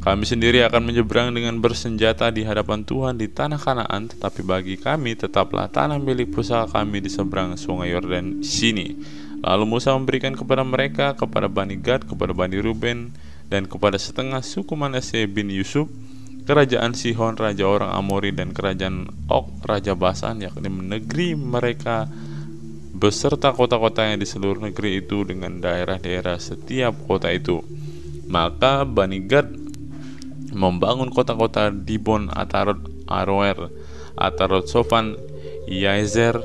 Kami sendiri akan menyeberang dengan bersenjata di hadapan Tuhan di tanah Kanaan, tetapi bagi kami tetaplah tanah milik pusaka kami di seberang sungai Yordan sini. Lalu Musa memberikan kepada mereka, kepada Bani Gad, kepada Bani Ruben, dan kepada setengah suku Manasye bin Yusuf, kerajaan Sihon raja orang Amori dan kerajaan Og raja Basan, yakni negeri mereka beserta kota-kotanya di seluruh negeri itu dengan daerah-daerah setiap kota itu. Maka Bani Gad membangun kota-kota Dibon, Atarot, Aroer, Atarot Sofan, Yaezer,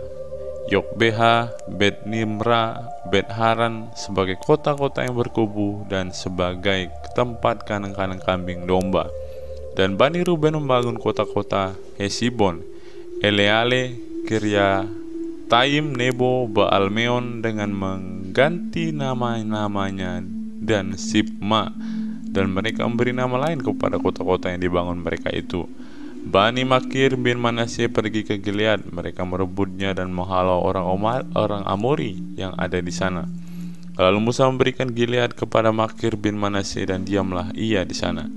Yokbeha, Bet Nimra, Bet Haran sebagai kota-kota yang berkubu dan sebagai tempat kandang-kandang kambing domba. Dan Bani Ruben membangun kota-kota Hesibon, Eleale, Kiryataim, Nebo, Baalmeon dengan mengganti nama-namanya, dan Sibma, dan mereka memberi nama lain kepada kota-kota yang dibangun mereka itu. Bani Makir bin Manasye pergi ke Gilead, mereka merebutnya dan menghalau orang Amori yang ada di sana. Lalu Musa memberikan Gilead kepada Makir bin Manasye, dan diamlah ia di sana.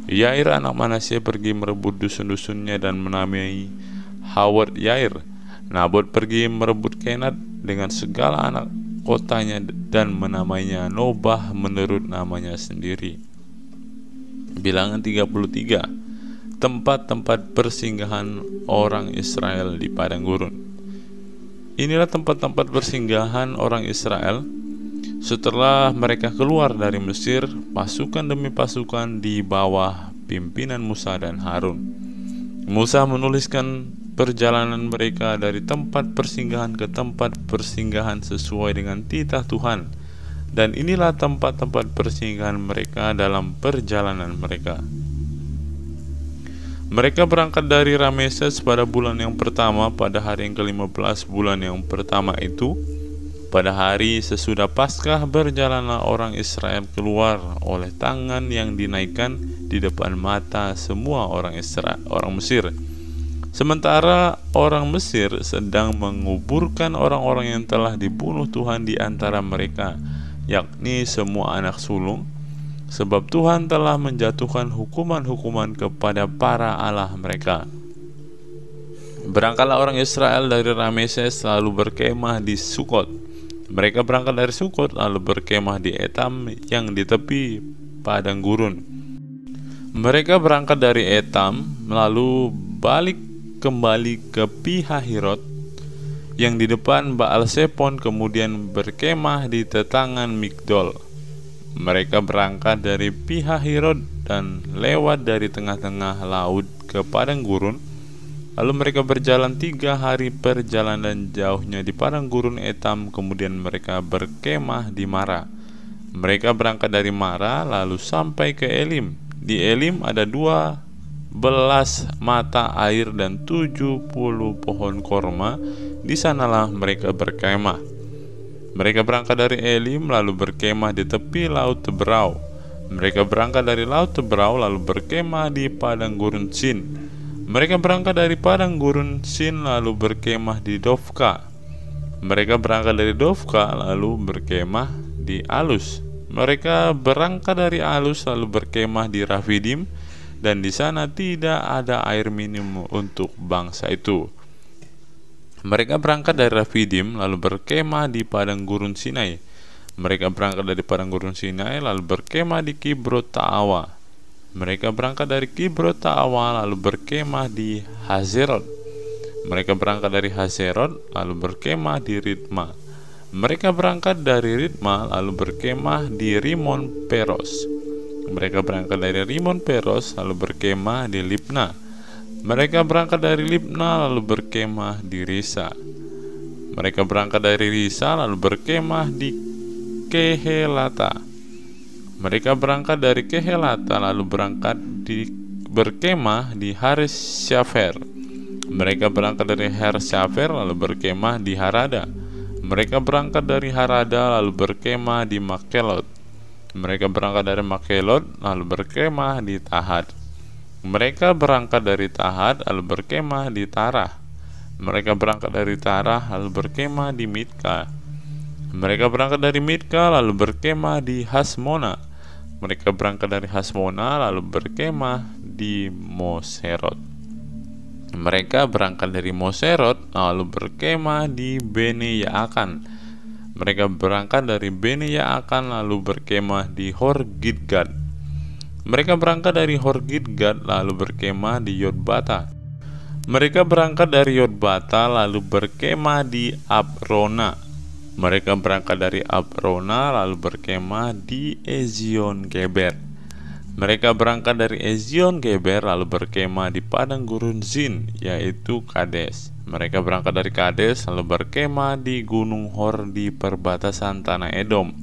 Yair anak Manasye pergi merebut dusun-dusunnya dan menamai Hawat Yair. Nabot pergi merebut Kenat dengan segala anak kotanya dan menamainya Nobah menurut namanya sendiri. Bilangan 33. Tempat-tempat persinggahan orang Israel di padang gurun. Inilah tempat-tempat persinggahan orang Israel Setelah mereka keluar dari Mesir, pasukan demi pasukan di bawah pimpinan Musa dan Harun. Musa menuliskan perjalanan mereka dari tempat persinggahan ke tempat persinggahan sesuai dengan titah Tuhan, dan inilah tempat-tempat persinggahan mereka dalam perjalanan mereka. Mereka berangkat dari Rameses pada bulan yang pertama pada hari yang ke-15 bulan yang pertama itu. Pada hari sesudah Paskah berjalanlah orang Israel keluar oleh tangan yang dinaikkan di depan mata semua orang Mesir. Sementara orang Mesir sedang menguburkan orang-orang yang telah dibunuh Tuhan di antara mereka, yakni semua anak sulung, sebab Tuhan telah menjatuhkan hukuman-hukuman kepada para allah mereka. Berangkatlah orang Israel dari Rameses lalu berkemah di Sukot. Mereka berangkat dari Sukot lalu berkemah di Etam yang di tepi padang gurun. Mereka berangkat dari Etam lalu balik kembali ke Pihahirot yang di depan Baal Sepon, kemudian berkemah di tetangan Migdol. Mereka berangkat dari Pihahirot dan lewat dari tengah-tengah laut ke padang gurun. Lalu mereka berjalan 3 hari perjalanan jauhnya di padang gurun Etam, kemudian mereka berkemah di Mara. Mereka berangkat dari Mara lalu sampai ke Elim. Di Elim ada 12 mata air dan 70 pohon korma. Di sanalah mereka berkemah. Mereka berangkat dari Elim lalu berkemah di tepi laut Teberau. Mereka berangkat dari laut Teberau lalu berkemah di padang gurun Sin. Mereka berangkat dari padang gurun Sin lalu berkemah di Dofka. Mereka berangkat dari Dofka lalu berkemah di Alus. Mereka berangkat dari Alus lalu berkemah di Rafidim, dan di sana tidak ada air minum untuk bangsa itu. Mereka berangkat dari Rafidim lalu berkemah di padang gurun Sinai. Mereka berangkat dari padang gurun Sinai lalu berkemah di Kibrot Ta'awa. Mereka berangkat dari Kibrot Ta'awa lalu berkemah di Hazerot. Mereka berangkat dari Hazerot lalu berkemah di Ritma. Mereka berangkat dari Ritma lalu berkemah di Rimon Peros. Mereka berangkat dari Rimon Peros lalu berkemah di Libna. Mereka berangkat dari Libna lalu berkemah di Risa. Mereka berangkat dari Risa lalu berkemah di Kehelata. Mereka berangkat dari Kehelata lalu berkemah di Hares Syafer. Mereka berangkat dari Hares Syafer lalu berkemah di Harada. Mereka berangkat dari Harada lalu berkemah di Makelot. Mereka berangkat dari Makelot lalu berkemah di Tahat. Mereka berangkat dari Tahat lalu berkemah di Tarah. Mereka berangkat dari Tarah lalu berkemah di Mitka. Mereka berangkat dari Mitka lalu berkemah di Hasmona. Mereka berangkat dari Hasmona lalu berkemah di Moserot. Mereka berangkat dari Moserot lalu berkemah di Bene Yaakan. Mereka berangkat dari Bene Yaakan lalu berkemah di Horgidgad. Mereka berangkat dari Horgidgad lalu berkemah di Yotbata. Mereka berangkat dari Yotbata lalu berkemah di Abrona. Mereka berangkat dari Abrona lalu berkemah di Ezion Geber. Mereka berangkat dari Ezion Geber lalu berkemah di padang gurun Zin, yaitu Kades. Mereka berangkat dari Kades lalu berkemah di Gunung Hor di perbatasan tanah Edom.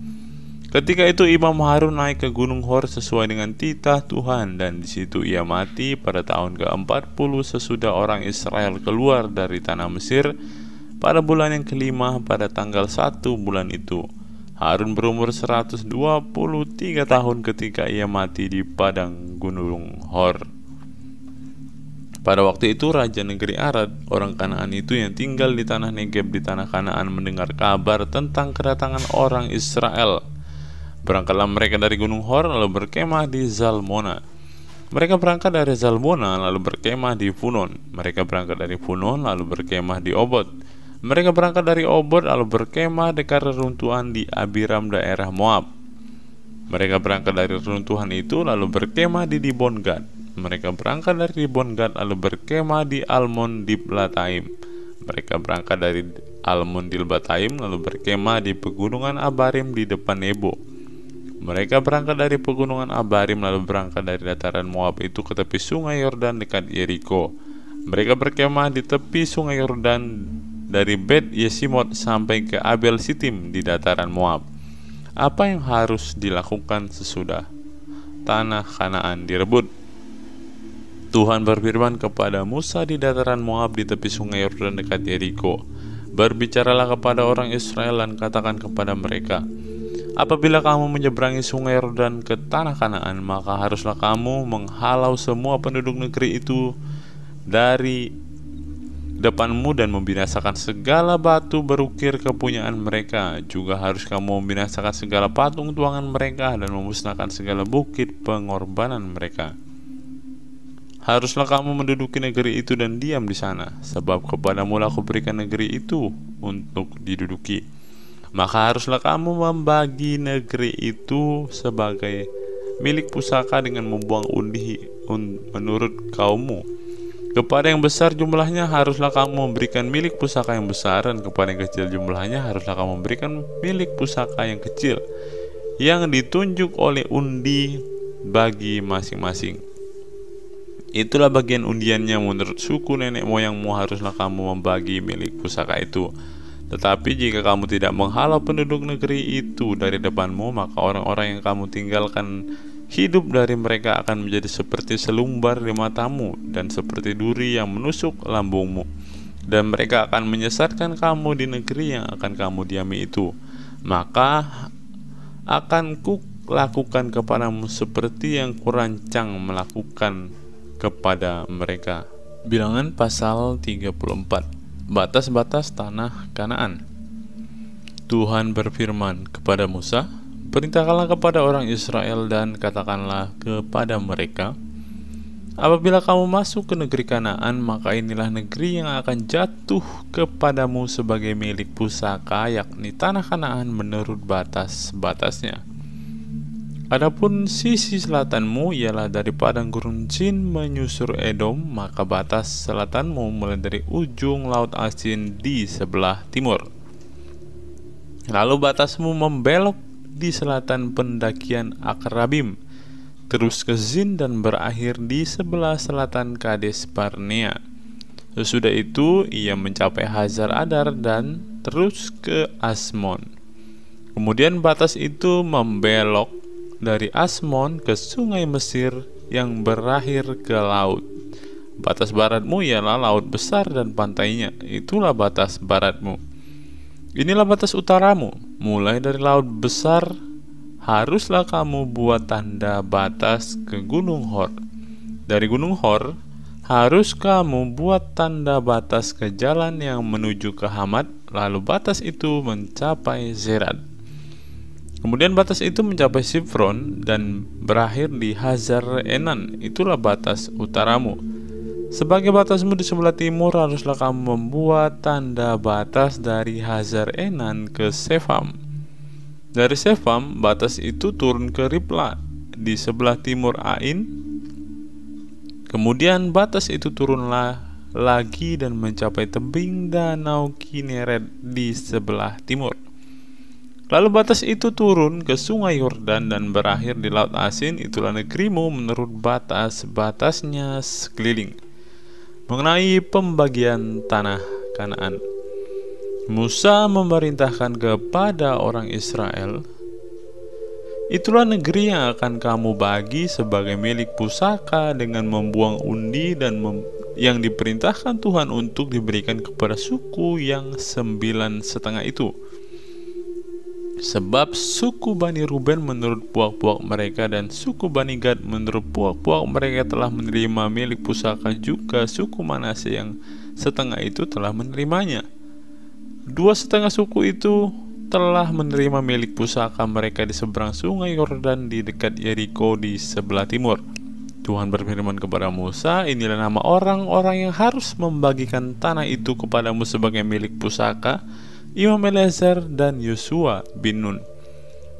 Ketika itu Imam Harun naik ke Gunung Hor sesuai dengan titah Tuhan, dan di situ ia mati pada tahun ke-40 sesudah orang Israel keluar dari tanah Mesir. Pada bulan yang kelima pada tanggal 1 bulan itu, Harun berumur 123 tahun ketika ia mati di padang Gunung Hor. Pada waktu itu Raja negeri Arad, orang Kanaan itu yang tinggal di tanah Negeb di tanah Kanaan, mendengar kabar tentang kedatangan orang Israel. Berangkatlah mereka dari Gunung Hor lalu berkemah di Zalmona. Mereka berangkat dari Zalmona lalu berkemah di Punon. Mereka berangkat dari Punon lalu berkemah di Obot. Mereka berangkat dari Obot lalu berkemah dekat reruntuhan di Abiram daerah Moab. Mereka berangkat dari reruntuhan itu lalu berkemah di Dibon Gad. Mereka berangkat dari Dibon Gad lalu berkemah di Almon Diblataim. Mereka berangkat dari Almon-Dilbataim lalu berkemah di pegunungan Abarim di depan Nebo. Mereka berangkat dari pegunungan Abarim lalu berangkat dari dataran Moab itu ke tepi sungai Yordan dekat Yeriko. Mereka berkemah di tepi sungai Yordan dari Bet Yesimot sampai ke Abel Sitim di dataran Moab. Apa yang harus dilakukan sesudah tanah Kanaan direbut? Tuhan berfirman kepada Musa di dataran Moab di tepi sungai Yordan dekat Yeriko. Berbicaralah kepada orang Israel dan katakan kepada mereka, apabila kamu menyeberangi sungai Yordan ke tanah Kanaan, maka haruslah kamu menghalau semua penduduk negeri itu dari depanmu dan membinasakan segala batu berukir kepunyaan mereka. Juga harus kamu membinasakan segala patung tuangan mereka dan memusnahkan segala bukit pengorbanan mereka. Haruslah kamu menduduki negeri itu dan diam di sana, sebab kepadamu lah aku berikan negeri itu untuk diduduki. Maka haruslah kamu membagi negeri itu sebagai milik pusaka dengan membuang undi menurut kaummu. Kepada yang besar jumlahnya haruslah kamu memberikan milik pusaka yang besar, dan kepada yang kecil jumlahnya haruslah kamu memberikan milik pusaka yang kecil, yang ditunjuk oleh undi bagi masing-masing. Itulah bagian undiannya menurut suku nenek moyangmu, haruslah kamu membagi milik pusaka itu. Tetapi jika kamu tidak menghalau penduduk negeri itu dari depanmu, maka orang-orang yang kamu tinggalkan hidup dari mereka akan menjadi seperti selumbar di matamu dan seperti duri yang menusuk lambungmu. Dan mereka akan menyesatkan kamu di negeri yang akan kamu diami itu. Maka akan kulakukan kepadamu seperti yang kurancang melakukan kepada mereka. Bilangan pasal 34. Batas-batas tanah Kanaan. Tuhan berfirman kepada Musa, perintahkanlah kepada orang Israel dan katakanlah kepada mereka, apabila kamu masuk ke negeri Kanaan, maka inilah negeri yang akan jatuh kepadamu sebagai milik pusaka, yakni tanah Kanaan menurut batas-batasnya. Adapun sisi selatanmu ialah dari padang gurun Sin menyusur Edom, maka batas selatanmu mulai dari ujung laut Asin di sebelah timur. Lalu batasmu membelok di selatan pendakian Akrabim, terus ke Zin dan berakhir di sebelah selatan Kades Barnea. Sesudah itu ia mencapai Hazar Adar dan terus ke Asmon. Kemudian batas itu membelok dari Asmon ke sungai Mesir yang berakhir ke laut. Batas baratmu ialah laut besar dan pantainya. Itulah batas baratmu. Inilah batas utaramu. Mulai dari laut besar haruslah kamu buat tanda batas ke Gunung Hor. Dari Gunung Hor harus kamu buat tanda batas ke jalan yang menuju ke Hamat. Lalu batas itu mencapai Zerat. Kemudian batas itu mencapai Sifron dan berakhir di Hazar Enan. Itulah batas utaramu. Sebagai batasmu di sebelah timur haruslah kamu membuat tanda batas dari Hazar Enan ke Sefam. Dari Sefam batas itu turun ke Ripla di sebelah timur Ain. Kemudian batas itu turunlah lagi dan mencapai tebing danau Kineret di sebelah timur. Lalu batas itu turun ke sungai Yordan dan berakhir di laut Asin. Itulah negerimu menurut batas-batasnya sekeliling. Mengenai pembagian tanah Kanaan, Musa memerintahkan kepada orang Israel, itulah negeri yang akan kamu bagi sebagai milik pusaka dengan membuang undi dan yang diperintahkan Tuhan untuk diberikan kepada suku yang 9,5 itu. Sebab suku Bani Ruben menurut puak-puak mereka dan suku Bani Gad menurut puak-puak mereka telah menerima milik pusaka, juga suku Manase yang setengah itu telah menerimanya. 2,5 suku itu telah menerima milik pusaka mereka di seberang sungai Yordan di dekat Yeriko di sebelah timur. Tuhan berfirman kepada Musa, inilah nama orang-orang yang harus membagikan tanah itu kepadamu sebagai milik pusaka, Imam Eleazar dan Yosua bin Nun.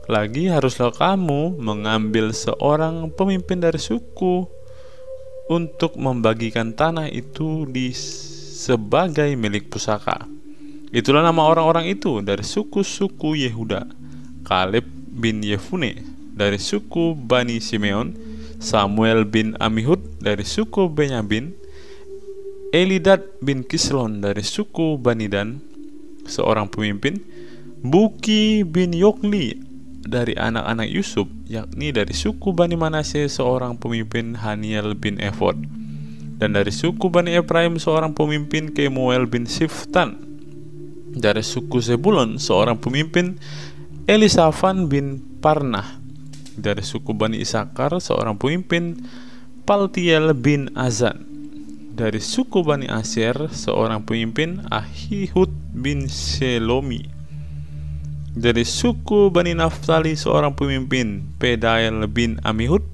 Lagi haruslah kamu mengambil seorang pemimpin dari suku untuk membagikan tanah itu di sebagai milik pusaka. Itulah nama orang-orang itu dari suku-suku Yehuda: Kaleb bin Yefune dari suku Bani Simeon, Samuel bin Amihud dari suku Benyamin, Elidad bin Kislon dari suku Bani Dan, seorang pemimpin, Buki bin Yokli dari anak-anak Yusuf, yakni dari suku Bani Manase, seorang pemimpin, Haniel bin Efod, dan dari suku Bani Efraim seorang pemimpin, Kemuel bin Siftan. Dari suku Zebulon seorang pemimpin, Elisafan bin Parnah. Dari suku Bani Isakar seorang pemimpin, Paltiel bin Azan. Dari suku Bani Aser seorang pemimpin, Ahihud bin Shelomi. Dari suku Bani Naftali seorang pemimpin, Pedael bin Amihud.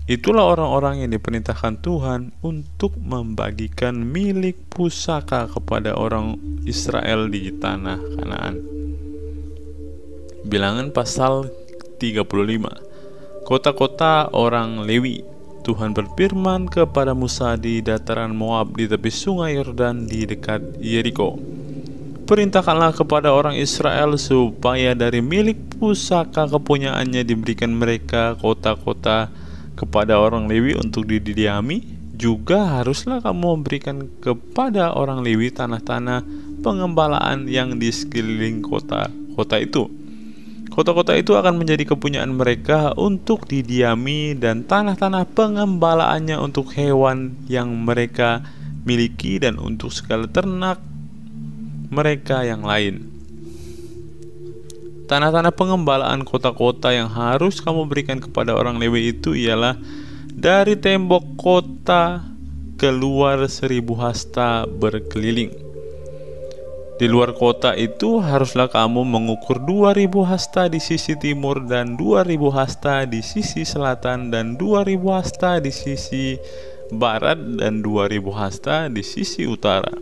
Itulah orang-orang yang diperintahkan Tuhan untuk membagikan milik pusaka kepada orang Israel di tanah Kanaan. Bilangan pasal 35. Kota-kota orang Lewi. Tuhan berfirman kepada Musa di dataran Moab di tepi sungai Yordan di dekat Yeriko. Perintahkanlah kepada orang Israel supaya dari milik pusaka kepunyaannya diberikan mereka kota-kota kepada orang Lewi untuk didiami. Juga haruslah kamu memberikan kepada orang Lewi tanah-tanah pengembalaan yang di sekeliling kota-kota itu. Kota-kota itu akan menjadi kepunyaan mereka untuk didiami, dan tanah-tanah pengembalaannya untuk hewan yang mereka miliki dan untuk segala ternak mereka yang lain. Tanah-tanah pengembalaan kota-kota yang harus kamu berikan kepada orang Lewi itu ialah dari tembok kota keluar 1000 hasta berkeliling. Di luar kota itu haruslah kamu mengukur 2000 hasta di sisi timur dan 2000 hasta di sisi selatan dan 2000 hasta di sisi barat dan 2000 hasta di sisi utara,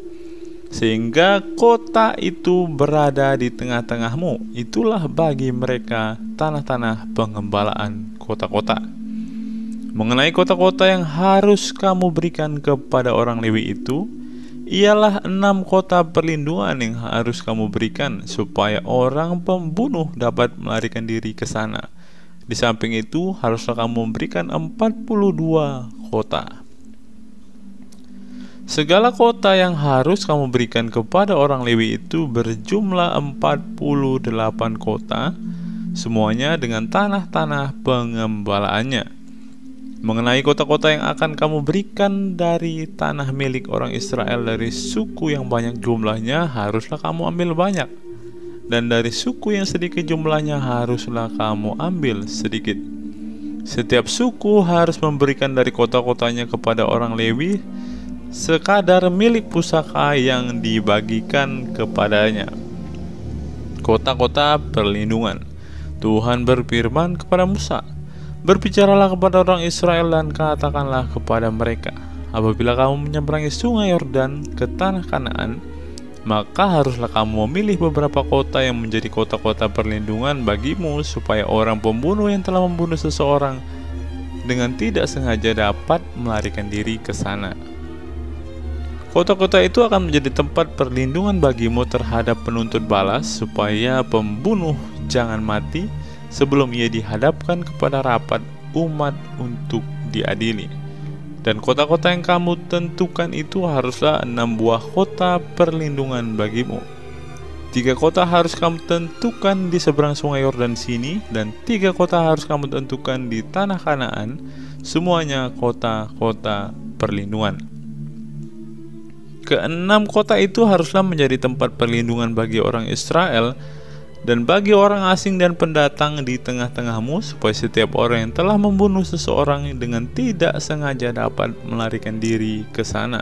sehingga kota itu berada di tengah-tengahmu. Itulah bagi mereka tanah-tanah pengembalaan kota-kota. Mengenai kota-kota yang harus kamu berikan kepada orang Lewi itu, ialah 6 kota perlindungan yang harus kamu berikan supaya orang pembunuh dapat melarikan diri ke sana. Di samping itu haruslah kamu memberikan 42 kota. Segala kota yang harus kamu berikan kepada orang Lewi itu berjumlah 48 kota, semuanya dengan tanah-tanah pengembalaannya. Mengenai kota-kota yang akan kamu berikan dari tanah milik orang Israel dari suku yang banyak jumlahnya, haruslah kamu ambil banyak, dan dari suku yang sedikit jumlahnya haruslah kamu ambil sedikit. Setiap suku harus memberikan dari kota-kotanya kepada orang Lewi sekadar milik pusaka yang dibagikan kepadanya. Kota-kota perlindungan. Tuhan berfirman kepada Musa, "Berbicaralah kepada orang Israel dan katakanlah kepada mereka, apabila kamu menyeberangi sungai Yordan ke tanah Kanaan, maka haruslah kamu memilih beberapa kota yang menjadi kota-kota perlindungan bagimu, supaya orang pembunuh yang telah membunuh seseorang dengan tidak sengaja dapat melarikan diri ke sana. Kota-kota itu akan menjadi tempat perlindungan bagimu terhadap penuntut balas, supaya pembunuh jangan mati sebelum ia dihadapkan kepada rapat umat untuk diadili. Dan kota-kota yang kamu tentukan itu haruslah 6 buah kota perlindungan bagimu. 3 kota harus kamu tentukan di seberang sungai Yordan sini, dan 3 kota harus kamu tentukan di tanah Kanaan, semuanya kota-kota perlindungan. Ke-6 kota itu haruslah menjadi tempat perlindungan bagi orang Israel dan bagi orang asing dan pendatang di tengah-tengahmu, supaya setiap orang yang telah membunuh seseorang dengan tidak sengaja dapat melarikan diri ke sana.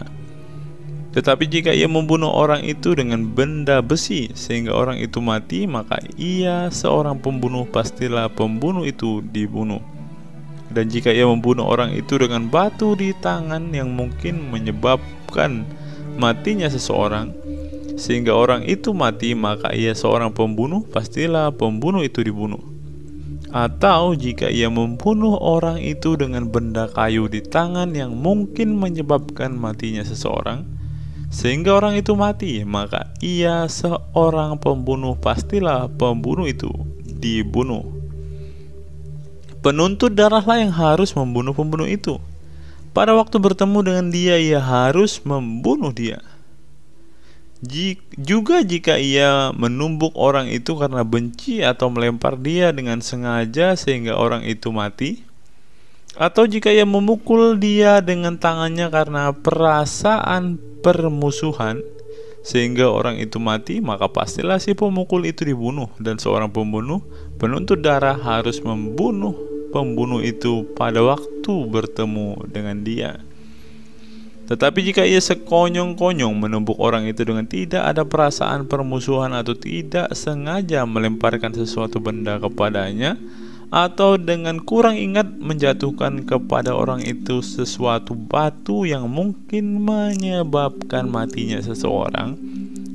Tetapi jika ia membunuh orang itu dengan benda besi sehingga orang itu mati, maka ia seorang pembunuh, pastilah pembunuh itu dibunuh. Dan jika ia membunuh orang itu dengan batu di tangan yang mungkin menyebabkan matinya seseorang sehingga orang itu mati, maka ia seorang pembunuh, pastilah pembunuh itu dibunuh. Atau jika ia membunuh orang itu dengan benda kayu di tangan yang mungkin menyebabkan matinya seseorang sehingga orang itu mati, maka ia seorang pembunuh, pastilah pembunuh itu dibunuh. Penuntut darahlah yang harus membunuh pembunuh itu. Pada waktu bertemu dengan dia, ia harus membunuh dia. Juga jika ia menumbuk orang itu karena benci atau melempar dia dengan sengaja sehingga orang itu mati, atau jika ia memukul dia dengan tangannya karena perasaan permusuhan sehingga orang itu mati, maka pastilah si pemukul itu dibunuh, dan seorang penuntut darah harus membunuh pembunuh itu pada waktu bertemu dengan dia. Tetapi jika ia sekonyong-konyong menumbuk orang itu dengan tidak ada perasaan permusuhan atau tidak sengaja melemparkan sesuatu benda kepadanya, atau dengan kurang ingat menjatuhkan kepada orang itu sesuatu batu yang mungkin menyebabkan matinya seseorang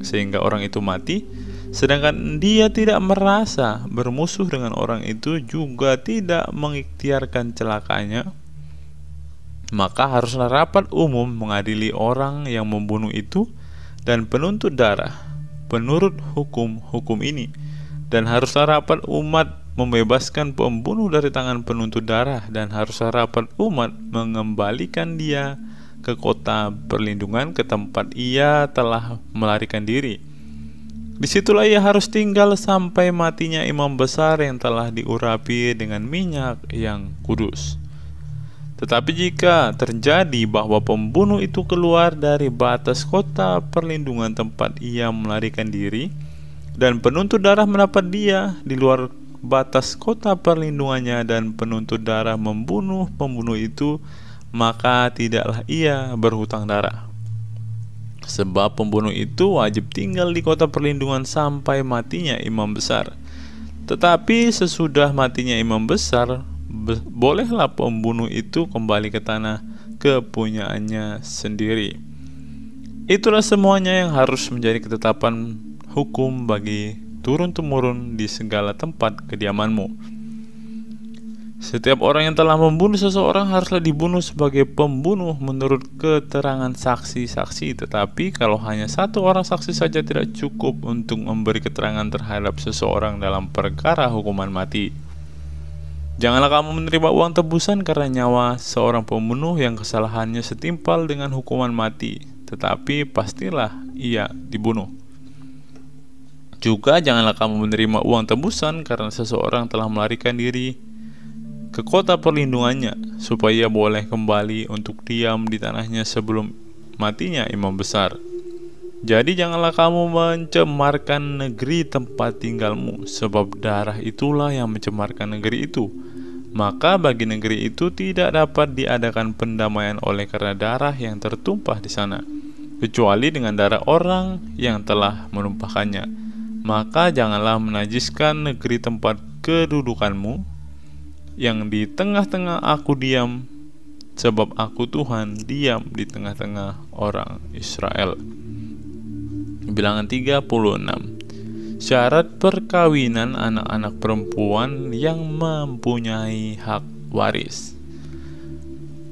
sehingga orang itu mati, sedangkan dia tidak merasa bermusuh dengan orang itu, juga tidak mengikhtiarkan celakanya, maka haruslah rapat umum mengadili orang yang membunuh itu dan penuntut darah menurut hukum ini, dan haruslah rapat umat membebaskan pembunuh dari tangan penuntut darah, dan haruslah rapat umat mengembalikan dia ke kota perlindungan, ke tempat ia telah melarikan diri. Disitulah ia harus tinggal sampai matinya imam besar yang telah diurapi dengan minyak yang kudus. Tetapi jika terjadi bahwa pembunuh itu keluar dari batas kota perlindungan tempat ia melarikan diri, dan penuntut darah mendapat dia di luar batas kota perlindungannya, dan penuntut darah membunuh pembunuh itu, maka tidaklah ia berhutang darah, sebab pembunuh itu wajib tinggal di kota perlindungan sampai matinya imam besar. Tetapi sesudah matinya imam besar, bolehlah pembunuh itu kembali ke tanah kepunyaannya sendiri. Itulah semuanya yang harus menjadi ketetapan hukum bagi turun-temurun di segala tempat kediamanmu. Setiap orang yang telah membunuh seseorang haruslah dibunuh sebagai pembunuh menurut keterangan saksi-saksi. Tetapi kalau hanya satu orang saksi saja tidak cukup untuk memberi keterangan terhadap seseorang dalam perkara hukuman mati. Janganlah kamu menerima uang tebusan karena nyawa seorang pembunuh yang kesalahannya setimpal dengan hukuman mati, tetapi pastilah ia dibunuh. Juga janganlah kamu menerima uang tebusan karena seseorang telah melarikan diri ke kota perlindungannya, supaya ia boleh kembali untuk diam di tanahnya sebelum matinya imam besar. Jadi janganlah kamu mencemarkan negeri tempat tinggalmu, sebab darah itulah yang mencemarkan negeri itu. Maka bagi negeri itu tidak dapat diadakan pendamaian oleh karena darah yang tertumpah di sana, kecuali dengan darah orang yang telah menumpahkannya. Maka janganlah menajiskan negeri tempat kedudukanmu, yang di tengah-tengah aku diam, sebab aku Tuhan diam di tengah-tengah orang Israel. Bilangan 36. Syarat perkawinan anak-anak perempuan yang mempunyai hak waris.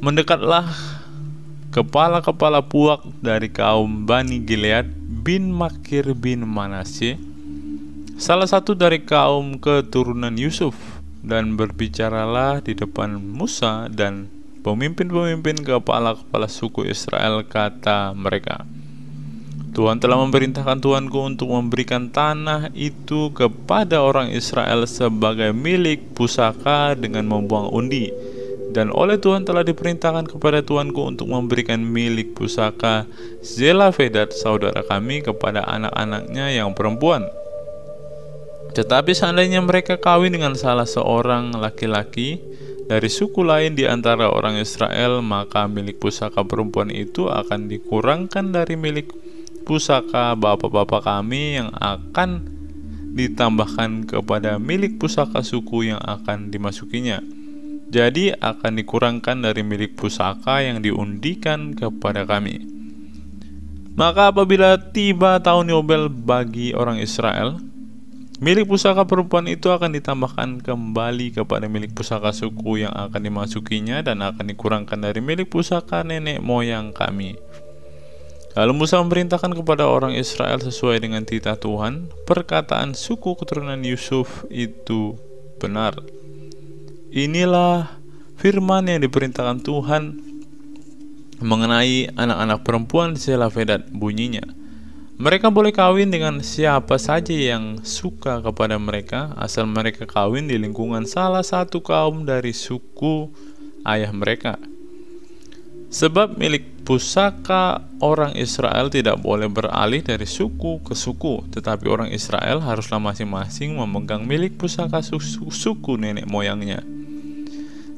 Mendekatlah kepala-kepala puak dari kaum Bani Gilead bin Makir bin Manasye, salah satu dari kaum keturunan Yusuf, dan berbicaralah di depan Musa dan pemimpin-pemimpin kepala-kepala suku Israel, kata mereka, Tuhan telah memerintahkan tuanku untuk memberikan tanah itu kepada orang Israel sebagai milik pusaka dengan membuang undi, dan oleh Tuhan telah diperintahkan kepada tuanku untuk memberikan milik pusaka Zelafedat saudara kami kepada anak-anaknya yang perempuan. Tetapi seandainya mereka kawin dengan salah seorang laki-laki dari suku lain di antara orang Israel, maka milik pusaka perempuan itu akan dikurangkan dari milik pusaka bapak-bapak kami yang akan ditambahkan kepada milik pusaka suku yang akan dimasukinya. Jadi akan dikurangkan dari milik pusaka yang diundikan kepada kami. Maka apabila tiba tahun Yobel bagi orang Israel, milik pusaka perempuan itu akan ditambahkan kembali kepada milik pusaka suku yang akan dimasukinya, dan akan dikurangkan dari milik pusaka nenek moyang kami. Lalu Musa memerintahkan kepada orang Israel sesuai dengan titah Tuhan, perkataan suku keturunan Yusuf itu benar. Inilah firman yang diperintahkan Tuhan mengenai anak-anak perempuan Zelafedad, bunyinya, mereka boleh kawin dengan siapa saja yang suka kepada mereka, asal mereka kawin di lingkungan salah satu kaum dari suku ayah mereka. Sebab milik pusaka orang Israel tidak boleh beralih dari suku ke suku, tetapi orang Israel haruslah masing-masing memegang milik pusaka suku nenek moyangnya.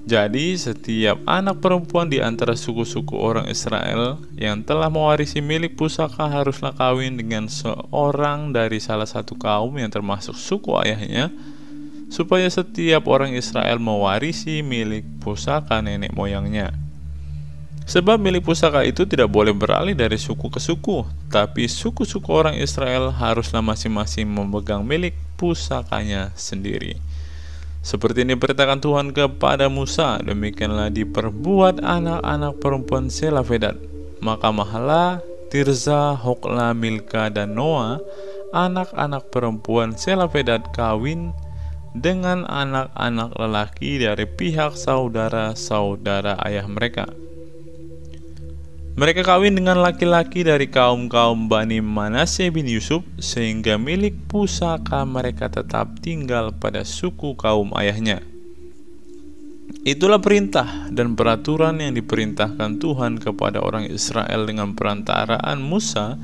Jadi setiap anak perempuan di antara suku-suku orang Israel yang telah mewarisi milik pusaka haruslah kawin dengan seorang dari salah satu kaum yang termasuk suku ayahnya, supaya setiap orang Israel mewarisi milik pusaka nenek moyangnya. Sebab milik pusaka itu tidak boleh beralih dari suku ke suku, tapi suku-suku orang Israel haruslah masing-masing memegang milik pusakanya sendiri. Seperti ini diperintahkan Tuhan kepada Musa, demikianlah diperbuat anak-anak perempuan Zelafedad. Maka Mahla, Tirza, Hokla, Milka, dan Noa, anak-anak perempuan Zelafedad kawin dengan anak-anak lelaki dari pihak saudara-saudara ayah mereka. Mereka kawin dengan laki-laki dari kaum-kaum Bani Manasye bin Yusuf, sehingga milik pusaka mereka tetap tinggal pada suku kaum ayahnya. Itulah perintah dan peraturan yang diperintahkan Tuhan kepada orang Israel dengan perantaraan Musa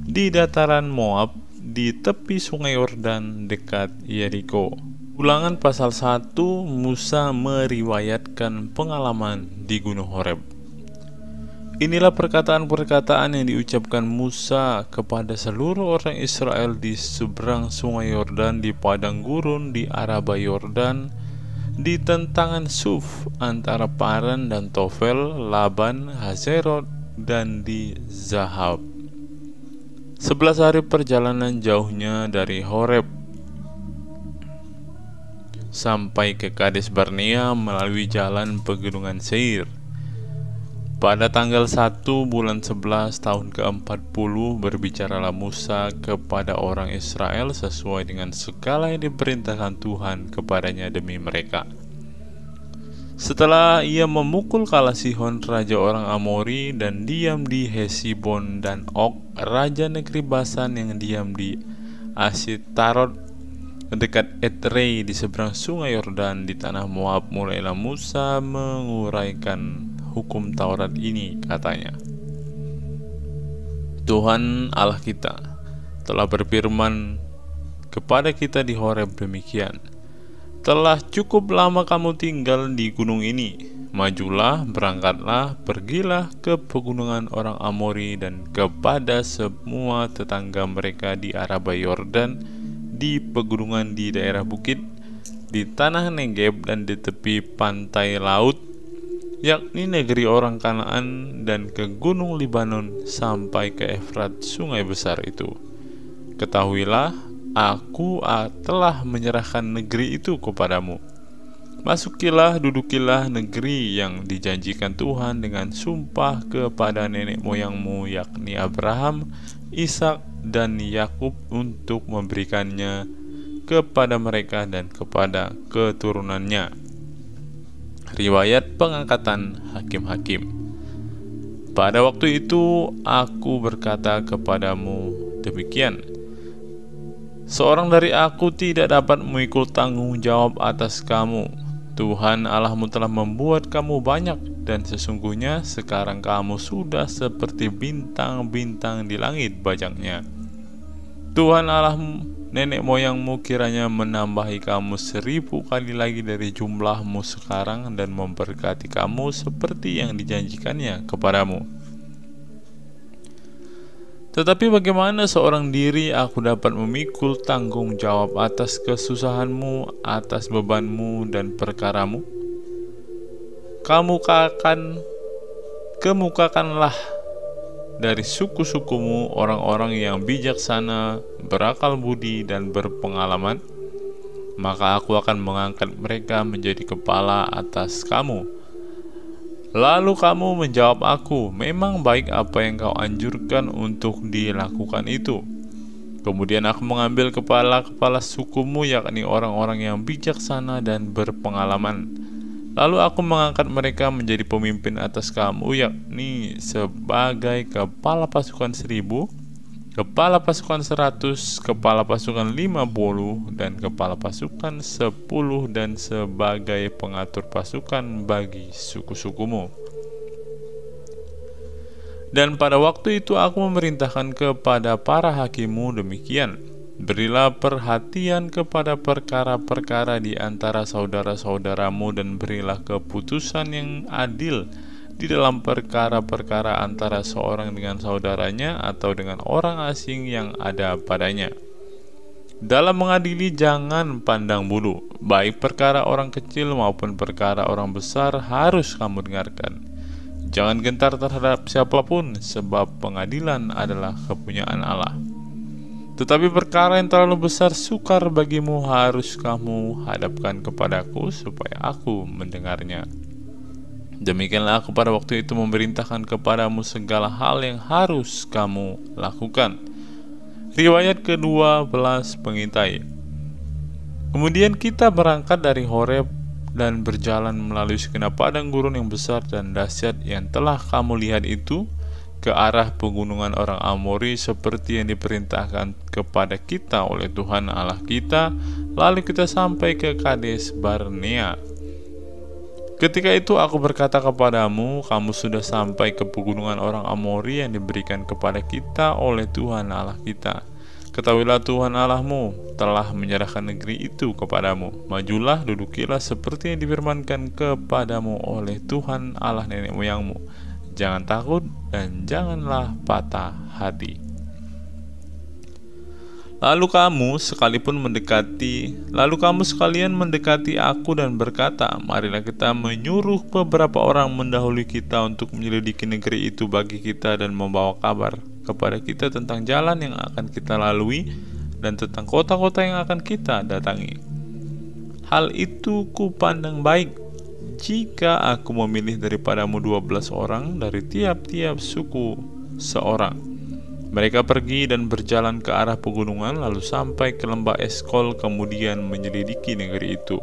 di dataran Moab di tepi sungai Yordan dekat Yeriko. Ulangan pasal 1, Musa meriwayatkan pengalaman di Gunung Horeb. Inilah perkataan-perkataan yang diucapkan Musa kepada seluruh orang Israel di seberang sungai Yordan, di padang gurun di Araba Yordan, di tentangan Suf antara Paran dan Tofel, Laban, Hazerot, dan di Zahab. 11 hari perjalanan jauhnya dari Horeb sampai ke Kades Barnea melalui jalan pegunungan Seir. Pada tanggal 1 bulan 11 tahun ke-40 berbicaralah Musa kepada orang Israel sesuai dengan segala yang diperintahkan Tuhan kepadanya demi mereka. Setelah ia memukul kala Sihon raja orang Amori dan diam di Hesibon, dan Og raja negeri Basan yang diam di Asitarot dekat Edrei di seberang sungai Yordan di tanah Moab, mulailah Musa menguraikan hukum Taurat ini, katanya. Tuhan Allah kita telah berfirman kepada kita di Horeb demikian, telah cukup lama kamu tinggal di gunung ini, majulah, berangkatlah, pergilah ke pegunungan orang Amori dan kepada semua tetangga mereka di Araba Yordan, di pegunungan di daerah bukit, di tanah Negeb dan di tepi pantai laut, yakni negeri orang Kanaan, dan ke gunung Libanon sampai ke Efrat, sungai besar itu. Ketahuilah, aku telah menyerahkan negeri itu kepadamu. Masukilah, dudukilah negeri yang dijanjikan Tuhan dengan sumpah kepada nenek moyangmu, yakni Abraham, Ishak, dan Yakub, untuk memberikannya kepada mereka dan kepada keturunannya. Riwayat pengangkatan hakim-hakim. Pada waktu itu aku berkata kepadamu demikian, seorang dari aku tidak dapat memikul tanggung jawab atas kamu. Tuhan Allahmu telah membuat kamu banyak, dan sesungguhnya sekarang kamu sudah seperti bintang-bintang di langit banyaknya. Tuhan Allahmu, nenek moyangmu kiranya menambahi kamu 1000 kali lagi dari jumlahmu sekarang, dan memberkati kamu seperti yang dijanjikannya kepadamu. Tetapi bagaimana seorang diri aku dapat memikul tanggung jawab atas kesusahanmu, atas bebanmu dan perkaramu? Kemukakanlah dari suku-sukumu orang-orang yang bijaksana, berakal budi, dan berpengalaman, maka aku akan mengangkat mereka menjadi kepala atas kamu. Lalu kamu menjawab aku, memang baik apa yang kau anjurkan untuk dilakukan itu. Kemudian aku mengambil kepala-kepala sukumu, yakni orang-orang yang bijaksana dan berpengalaman. Lalu aku mengangkat mereka menjadi pemimpin atas kamu, yakni sebagai kepala pasukan 1000, kepala pasukan 100, kepala pasukan 50, dan kepala pasukan 10, dan sebagai pengatur pasukan bagi suku-sukumu. Dan pada waktu itu aku memerintahkan kepada para hakimmu demikian: berilah perhatian kepada perkara-perkara di antara saudara-saudaramu, dan berilah keputusan yang adil di dalam perkara-perkara antara seorang dengan saudaranya atau dengan orang asing yang ada padanya. Dalam mengadili jangan pandang bulu, baik perkara orang kecil maupun perkara orang besar harus kamu dengarkan. Jangan gentar terhadap siapapun, sebab pengadilan adalah kepunyaan Allah. Tetapi perkara yang terlalu besar sukar bagimu harus kamu hadapkan kepadaku supaya aku mendengarnya. Demikianlah aku pada waktu itu memerintahkan kepadamu segala hal yang harus kamu lakukan. Riwayat ke-12 pengintai. Kemudian kita berangkat dari Horeb dan berjalan melalui segenap padang gurun yang besar dan dahsyat yang telah kamu lihat itu, ke arah pegunungan orang Amori seperti yang diperintahkan kepada kita oleh Tuhan Allah kita. Lalu kita sampai ke Kades Barnea. Ketika itu aku berkata kepadamu, kamu sudah sampai ke pegunungan orang Amori yang diberikan kepada kita oleh Tuhan Allah kita. Ketahuilah Tuhan Allahmu telah menyerahkan negeri itu kepadamu. Majulah, dudukilah seperti yang difirmankan kepadamu oleh Tuhan Allah nenek moyangmu. Jangan takut dan janganlah patah hati. Lalu kamu sekalian mendekati aku dan berkata, marilah kita menyuruh beberapa orang mendahului kita untuk menyelidiki negeri itu bagi kita dan membawa kabar kepada kita tentang jalan yang akan kita lalui dan tentang kota-kota yang akan kita datangi. Hal itu kupandang baik jika aku memilih daripadamu 12 orang dari tiap-tiap suku seorang. Mereka pergi dan berjalan ke arah pegunungan, lalu sampai ke lembah Eskol, kemudian menyelidiki negeri itu.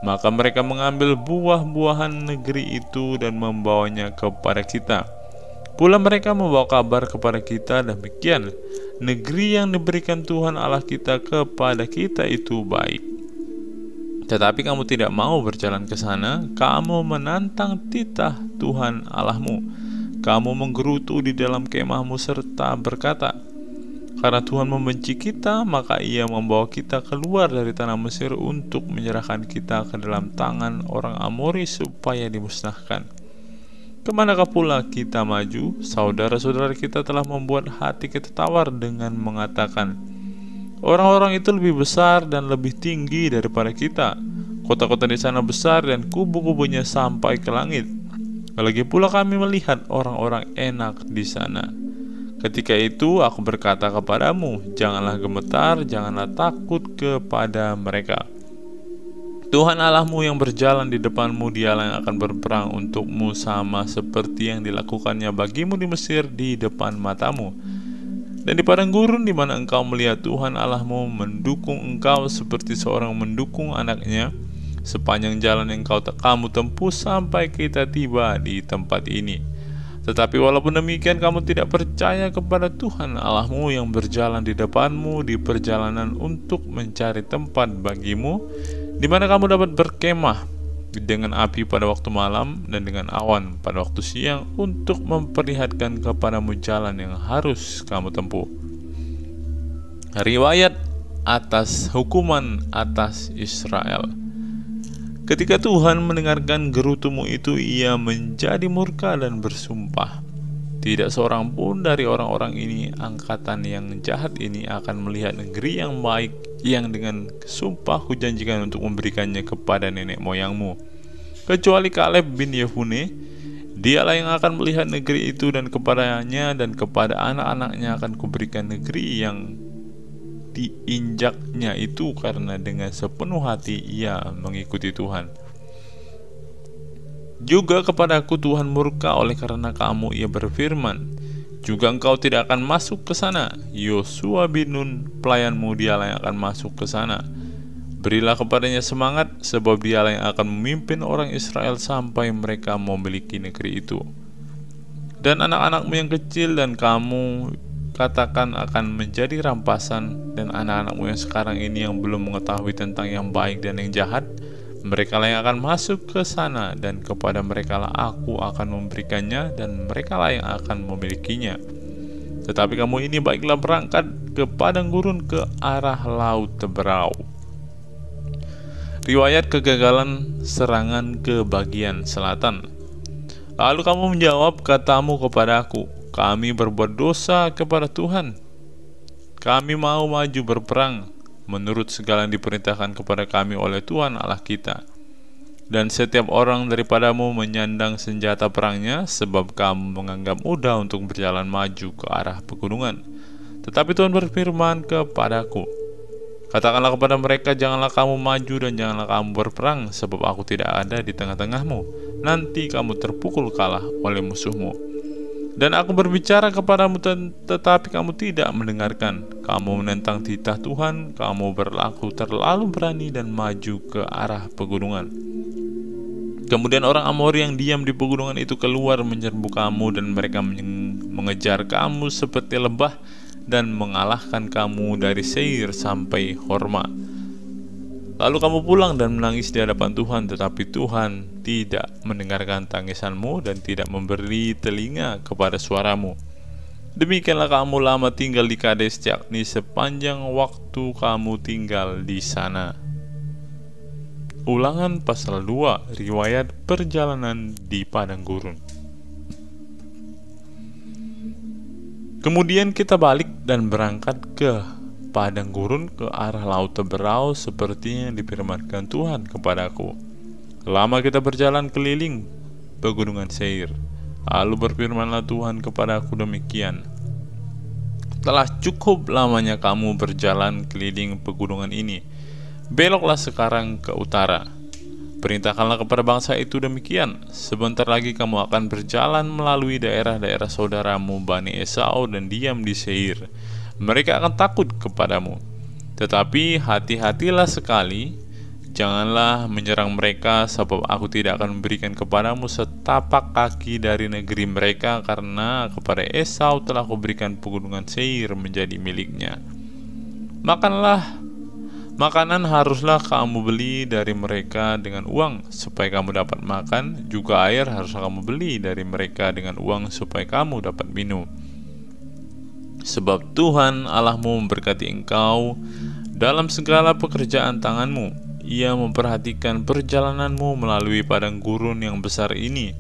Maka mereka mengambil buah-buahan negeri itu dan membawanya kepada kita. Pula mereka membawa kabar kepada kita demikian, negeri yang diberikan Tuhan Allah kita kepada kita itu baik. Tetapi kamu tidak mau berjalan ke sana, kamu menantang titah Tuhan Allahmu. Kamu menggerutu di dalam kemahmu serta berkata, karena Tuhan membenci kita, maka Ia membawa kita keluar dari tanah Mesir untuk menyerahkan kita ke dalam tangan orang Amori supaya dimusnahkan. Kemanakah pula kita maju? Saudara-saudara kita telah membuat hati kita tawar dengan mengatakan, orang-orang itu lebih besar dan lebih tinggi daripada kita. Kota-kota di sana besar dan kubu-kubunya sampai ke langit. Lagi pula kami melihat orang-orang enak di sana. Ketika itu aku berkata kepadamu, janganlah gemetar, janganlah takut kepada mereka. Tuhan Allahmu yang berjalan di depanmu, Dialah yang akan berperang untukmu, sama seperti yang dilakukannya bagimu di Mesir di depan matamu. Dan di padang gurun di mana engkau melihat Tuhan Allahmu mendukung engkau seperti seorang mendukung anaknya, sepanjang jalan yang kamu tempuh sampai kita tiba di tempat ini. Tetapi walaupun demikian kamu tidak percaya kepada Tuhan Allahmu yang berjalan di depanmu di perjalanan untuk mencari tempat bagimu, di mana kamu dapat berkemah dengan api pada waktu malam dan dengan awan pada waktu siang untuk memperlihatkan kepadamu jalan yang harus kamu tempuh. Riwayat atas hukuman atas Israel. Ketika Tuhan mendengarkan gerutumu itu, Ia menjadi murka dan bersumpah, tidak seorang pun dari orang-orang ini, angkatan yang jahat ini, akan melihat negeri yang baik yang dengan sumpah kujanjikan untuk memberikannya kepada nenek moyangmu, kecuali Kaleb bin Yefune. Dialah yang akan melihat negeri itu, dan kepadanya dan kepada anak-anaknya akan kuberikan negeri yang diinjaknya itu, karena dengan sepenuh hati ia mengikuti Tuhan. Juga kepadaku Tuhan murka oleh karena kamu. Ia berfirman, juga engkau tidak akan masuk ke sana. Yosua bin Nun pelayanmu dialah yang akan masuk ke sana. Berilah kepadanya semangat, sebab dialah yang akan memimpin orang Israel sampai mereka memiliki negeri itu. Dan anak-anakmu yang kecil dan kamu katakan akan menjadi rampasan, dan anak-anakmu yang sekarang ini yang belum mengetahui tentang yang baik dan yang jahat, mereka lah yang akan masuk ke sana, dan kepada mereka lah aku akan memberikannya, dan mereka lah yang akan memilikinya. Tetapi kamu ini baiklah berangkat ke padang gurun ke arah laut Teberau. Riwayat kegagalan serangan ke bagian selatan. Lalu kamu menjawab, katamu kepadaku, kami berbuat dosa kepada Tuhan. Kami mau maju berperang menurut segala yang diperintahkan kepada kami oleh Tuhan Allah kita. Dan setiap orang daripadamu menyandang senjata perangnya, sebab kamu menganggap mudah untuk berjalan maju ke arah pegunungan. Tetapi Tuhan berfirman kepadaku, katakanlah kepada mereka, janganlah kamu maju dan janganlah kamu berperang, sebab aku tidak ada di tengah-tengahmu. Nanti kamu terpukul kalah oleh musuhmu. Dan aku berbicara kepadamu, tetapi kamu tidak mendengarkan. Kamu menentang titah Tuhan, kamu berlaku terlalu berani dan maju ke arah pegunungan. Kemudian orang Amori yang diam di pegunungan itu keluar menyerbu kamu, dan mereka mengejar kamu seperti lebah dan mengalahkan kamu dari Seir sampai Horma. Lalu kamu pulang dan menangis di hadapan Tuhan, tetapi Tuhan tidak mendengarkan tangisanmu dan tidak memberi telinga kepada suaramu. Demikianlah kamu lama tinggal di Kades, yakni sepanjang waktu kamu tinggal di sana. Ulangan pasal 2, riwayat perjalanan di padang gurun. Kemudian kita balik dan berangkat ke padang gurun ke arah laut Teberau seperti yang difirmankan Tuhan kepadaku. Lama kita berjalan keliling pegunungan Seir. Lalu berfirmanlah Tuhan kepadaku demikian, telah cukup lamanya kamu berjalan keliling pegunungan ini. Beloklah sekarang ke utara. Perintahkanlah kepada bangsa itu demikian, sebentar lagi kamu akan berjalan melalui daerah-daerah saudaramu Bani Esau dan diam di Seir. Mereka akan takut kepadamu. Tetapi hati-hatilah sekali, janganlah menyerang mereka, sebab aku tidak akan memberikan kepadamu setapak kaki dari negeri mereka, karena kepada Esau telah kuberikan pegunungan Seir menjadi miliknya. Makanan haruslah kamu beli dari mereka dengan uang, supaya kamu dapat makan, juga air haruslah kamu beli dari mereka dengan uang, supaya kamu dapat minum. Sebab Tuhan Allahmu memberkati engkau dalam segala pekerjaan tanganmu. Ia memperhatikan perjalananmu melalui padang gurun yang besar ini.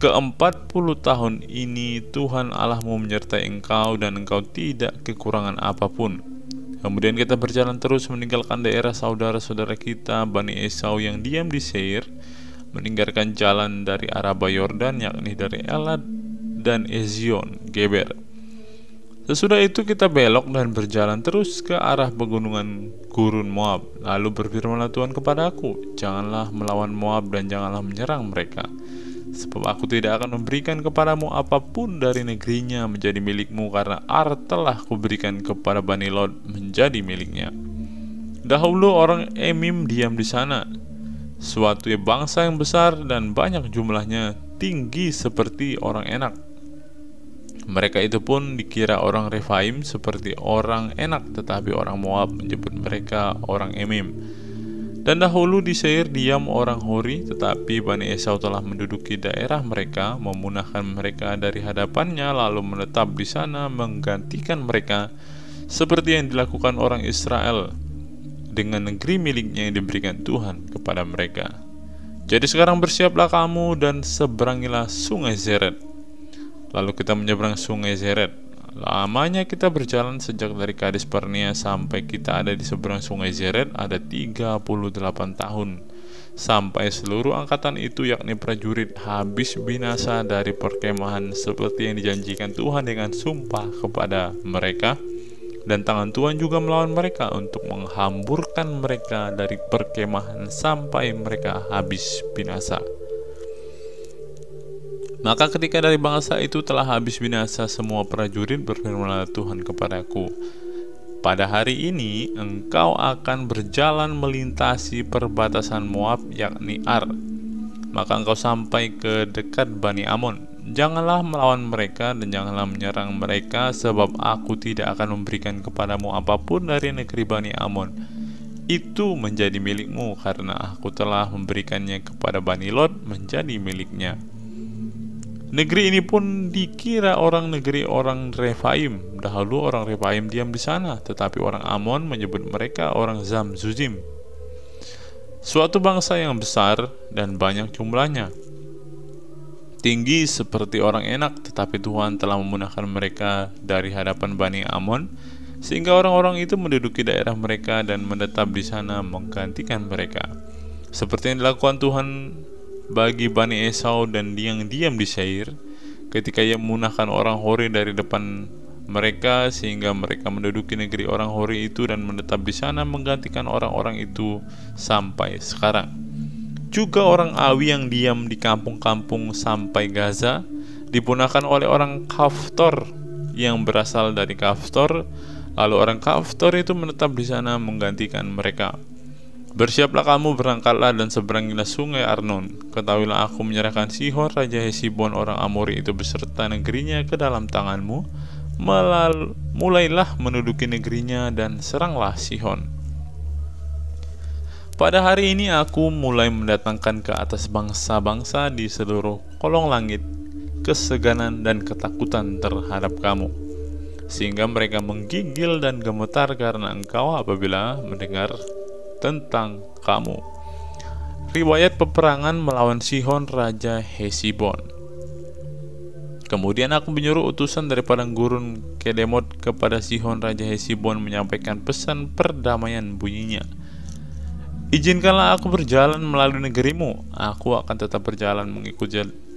Ke-40 tahun ini Tuhan Allahmu menyertai engkau, dan engkau tidak kekurangan apapun. Kemudian kita berjalan terus meninggalkan daerah saudara-saudara kita Bani Esau yang diam di Seir, meninggalkan jalan dari Araba Yordan, yakni dari Elad dan Ezion Geber. Sesudah itu kita belok dan berjalan terus ke arah pegunungan gurun Moab. Lalu berfirmanlah Tuhan kepadaku, janganlah melawan Moab dan janganlah menyerang mereka, sebab aku tidak akan memberikan kepadamu apapun dari negerinya menjadi milikmu, karena Ar telah kuberikan kepada Bani Lot menjadi miliknya. Dahulu orang Emim diam di sana, suatu bangsa yang besar dan banyak jumlahnya, tinggi seperti orang Enak. Mereka itu pun dikira orang Refaim seperti orang Enak, tetapi orang Moab menyebut mereka orang Emim. Dan dahulu di Seir diam orang Hori, tetapi Bani Esau telah menduduki daerah mereka, memunahkan mereka dari hadapannya, lalu menetap di sana menggantikan mereka, seperti yang dilakukan orang Israel dengan negeri miliknya yang diberikan Tuhan kepada mereka. Jadi sekarang bersiaplah kamu dan seberangilah sungai Zered. Lalu kita menyeberang sungai Zered. Lamanya kita berjalan sejak dari Kades Barnea sampai kita ada di seberang sungai Zered ada 38 tahun, sampai seluruh angkatan itu, yakni prajurit, habis binasa dari perkemahan seperti yang dijanjikan Tuhan dengan sumpah kepada mereka. Dan tangan Tuhan juga melawan mereka untuk menghamburkan mereka dari perkemahan sampai mereka habis binasa. Maka ketika dari bangsa itu telah habis binasa semua prajurit, berfirmanlah Tuhan kepadaku, pada hari ini engkau akan berjalan melintasi perbatasan Moab, yakni Ar. Maka engkau sampai ke dekat Bani Amon. Janganlah melawan mereka dan janganlah menyerang mereka, sebab aku tidak akan memberikan kepadamu apapun dari negeri Bani Amon. Itu menjadi milikmu, karena aku telah memberikannya kepada Bani Lot menjadi miliknya. Negeri ini pun dikira orang negeri orang Refaim. Dahulu orang Refaim diam di sana, tetapi orang Amon menyebut mereka orang Zamzuzim. Suatu bangsa yang besar dan banyak jumlahnya, tinggi seperti orang Enak, tetapi Tuhan telah memunahkan mereka dari hadapan Bani Amon, sehingga orang-orang itu menduduki daerah mereka dan menetap di sana menggantikan mereka. Seperti yang dilakukan Tuhan bagi Bani Esau dan yang diam di Seir, ketika ia memunahkan orang Hori dari depan mereka, sehingga mereka menduduki negeri orang Hori itu dan menetap di sana menggantikan orang-orang itu sampai sekarang. Juga orang Awi yang diam di kampung-kampung sampai Gaza dipunahkan oleh orang Kaftor yang berasal dari Kaftor, lalu orang Kaftor itu menetap di sana menggantikan mereka. Bersiaplah kamu, berangkatlah dan seberangilah sungai Arnon. Ketahuilah aku menyerahkan Sihon raja Hesibon orang Amori itu beserta negerinya ke dalam tanganmu. Mulailah menduduki negerinya dan seranglah Sihon. Pada hari ini aku mulai mendatangkan ke atas bangsa-bangsa di seluruh kolong langit keseganan dan ketakutan terhadap kamu, sehingga mereka menggigil dan gemetar karena engkau apabila mendengar tentang kamu. Riwayat peperangan melawan Sihon raja Hesibon. Kemudian aku menyuruh utusan dari padang gurun Kedemot kepada Sihon raja Hesibon menyampaikan pesan perdamaian, bunyinya, izinkanlah aku berjalan melalui negerimu. Aku akan tetap berjalan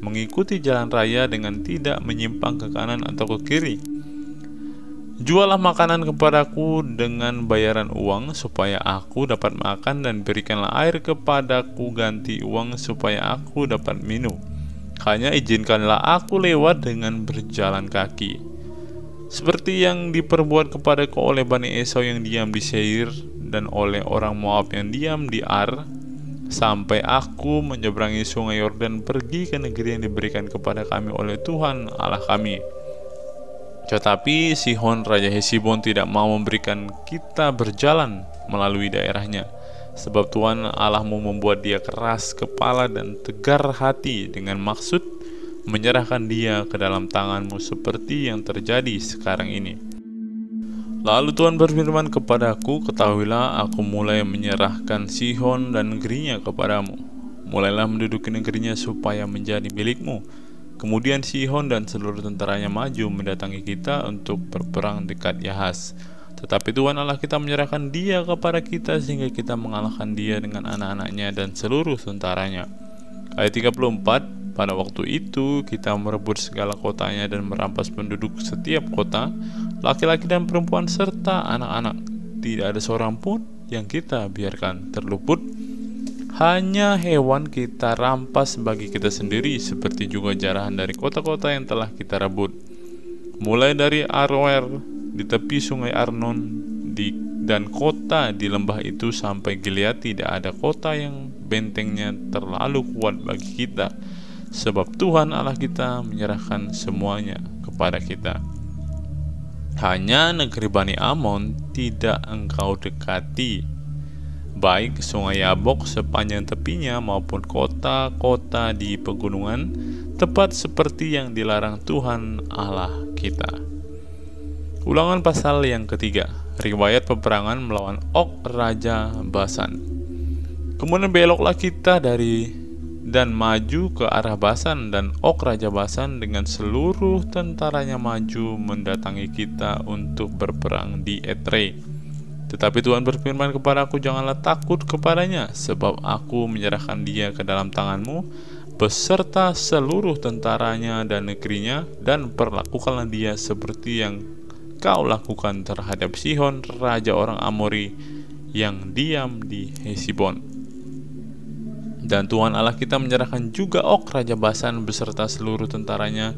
mengikuti jalan raya dengan tidak menyimpang ke kanan atau ke kiri. Jualah makanan kepadaku dengan bayaran uang, supaya aku dapat makan, dan berikanlah air kepadaku ganti uang, supaya aku dapat minum. Hanya izinkanlah aku lewat dengan berjalan kaki, seperti yang diperbuat kepadaku oleh Bani Esau yang diam di Seir, dan oleh orang Moab yang diam di Ar, sampai aku menyeberangi sungai Yordan pergi ke negeri yang diberikan kepada kami oleh Tuhan Allah kami. Tetapi Sihon raja Hesibon tidak mau memberikan kita berjalan melalui daerahnya, sebab Tuhan Allahmu membuat dia keras kepala dan tegar hati dengan maksud menyerahkan dia ke dalam tanganmu seperti yang terjadi sekarang ini. Lalu Tuhan berfirman kepadaku, ketahuilah aku mulai menyerahkan Sihon dan negerinya kepadamu. Mulailah menduduki negerinya supaya menjadi milikmu. Kemudian Sihon dan seluruh tentaranya maju mendatangi kita untuk berperang dekat Yahas. Tetapi Tuhan Allah kita menyerahkan dia kepada kita, sehingga kita mengalahkan dia dengan anak-anaknya dan seluruh tentaranya. Ayat 34, pada waktu itu kita merebut segala kotanya dan merampas penduduk setiap kota, laki-laki dan perempuan serta anak-anak. Tidak ada seorang pun yang kita biarkan terluput. Hanya hewan kita rampas bagi kita sendiri, seperti juga jarahan dari kota-kota yang telah kita rebut. Mulai dari Aroer di tepi sungai Arnon dan kota di lembah itu sampai Gilead, tidak ada kota yang bentengnya terlalu kuat bagi kita, sebab Tuhan Allah kita menyerahkan semuanya kepada kita. Hanya negeri Bani Amon tidak engkau dekati, baik sungai Yabok sepanjang tepinya maupun kota-kota di pegunungan, tepat seperti yang dilarang Tuhan Allah kita. Ulangan pasal yang ketiga, riwayat peperangan melawan Og raja Basan. Kemudian beloklah kita dan maju ke arah Basan, dan Og raja Basan dengan seluruh tentaranya maju mendatangi kita untuk berperang di Edrei. Tetapi Tuhan berfirman kepadaku, janganlah takut kepadanya, sebab aku menyerahkan dia ke dalam tanganmu, beserta seluruh tentaranya dan negerinya, dan perlakukanlah dia seperti yang kau lakukan terhadap Sihon, raja orang Amori, yang diam di Hesibon. Dan Tuhan Allah kita menyerahkan juga Og Raja Basan beserta seluruh tentaranya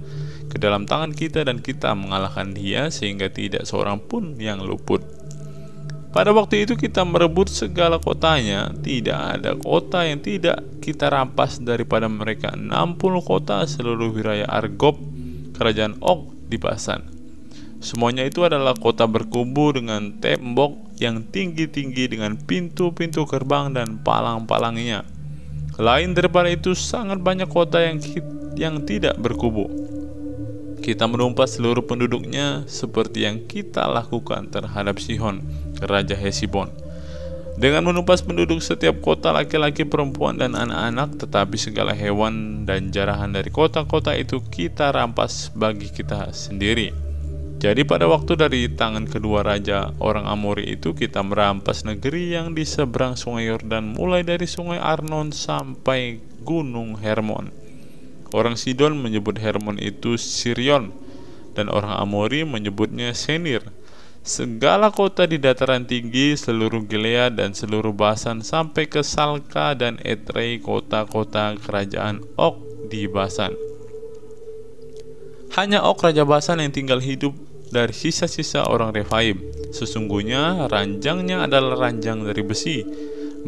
ke dalam tangan kita, dan kita mengalahkan dia sehingga tidak seorang pun yang luput. Pada waktu itu kita merebut segala kotanya, tidak ada kota yang tidak kita rampas daripada mereka. 60 kota seluruh wilayah Argob, kerajaan Og di Basan. Semuanya itu adalah kota berkubu dengan tembok yang tinggi-tinggi, dengan pintu-pintu gerbang dan palang-palangnya. Lain daripada itu, sangat banyak kota yang tidak berkubu. Kita menumpas seluruh penduduknya seperti yang kita lakukan terhadap Sihon, Raja Hesibon, dengan menumpas penduduk setiap kota, laki-laki, perempuan, dan anak-anak. Tetapi segala hewan dan jarahan dari kota-kota itu kita rampas bagi kita sendiri. Jadi pada waktu dari tangan kedua raja orang Amori itu, kita merampas negeri yang di seberang sungai Yordan, mulai dari sungai Arnon sampai gunung Hermon. Orang Sidon menyebut Hermon itu Sirion, dan orang Amori menyebutnya Senir. Segala kota di dataran tinggi, seluruh Gilead dan seluruh Basan, sampai ke Salka dan Edrei, kota-kota kerajaan Og di Basan. Hanya Og Raja Basan yang tinggal hidup dari sisa-sisa orang Refaim. Sesungguhnya ranjangnya adalah ranjang dari besi.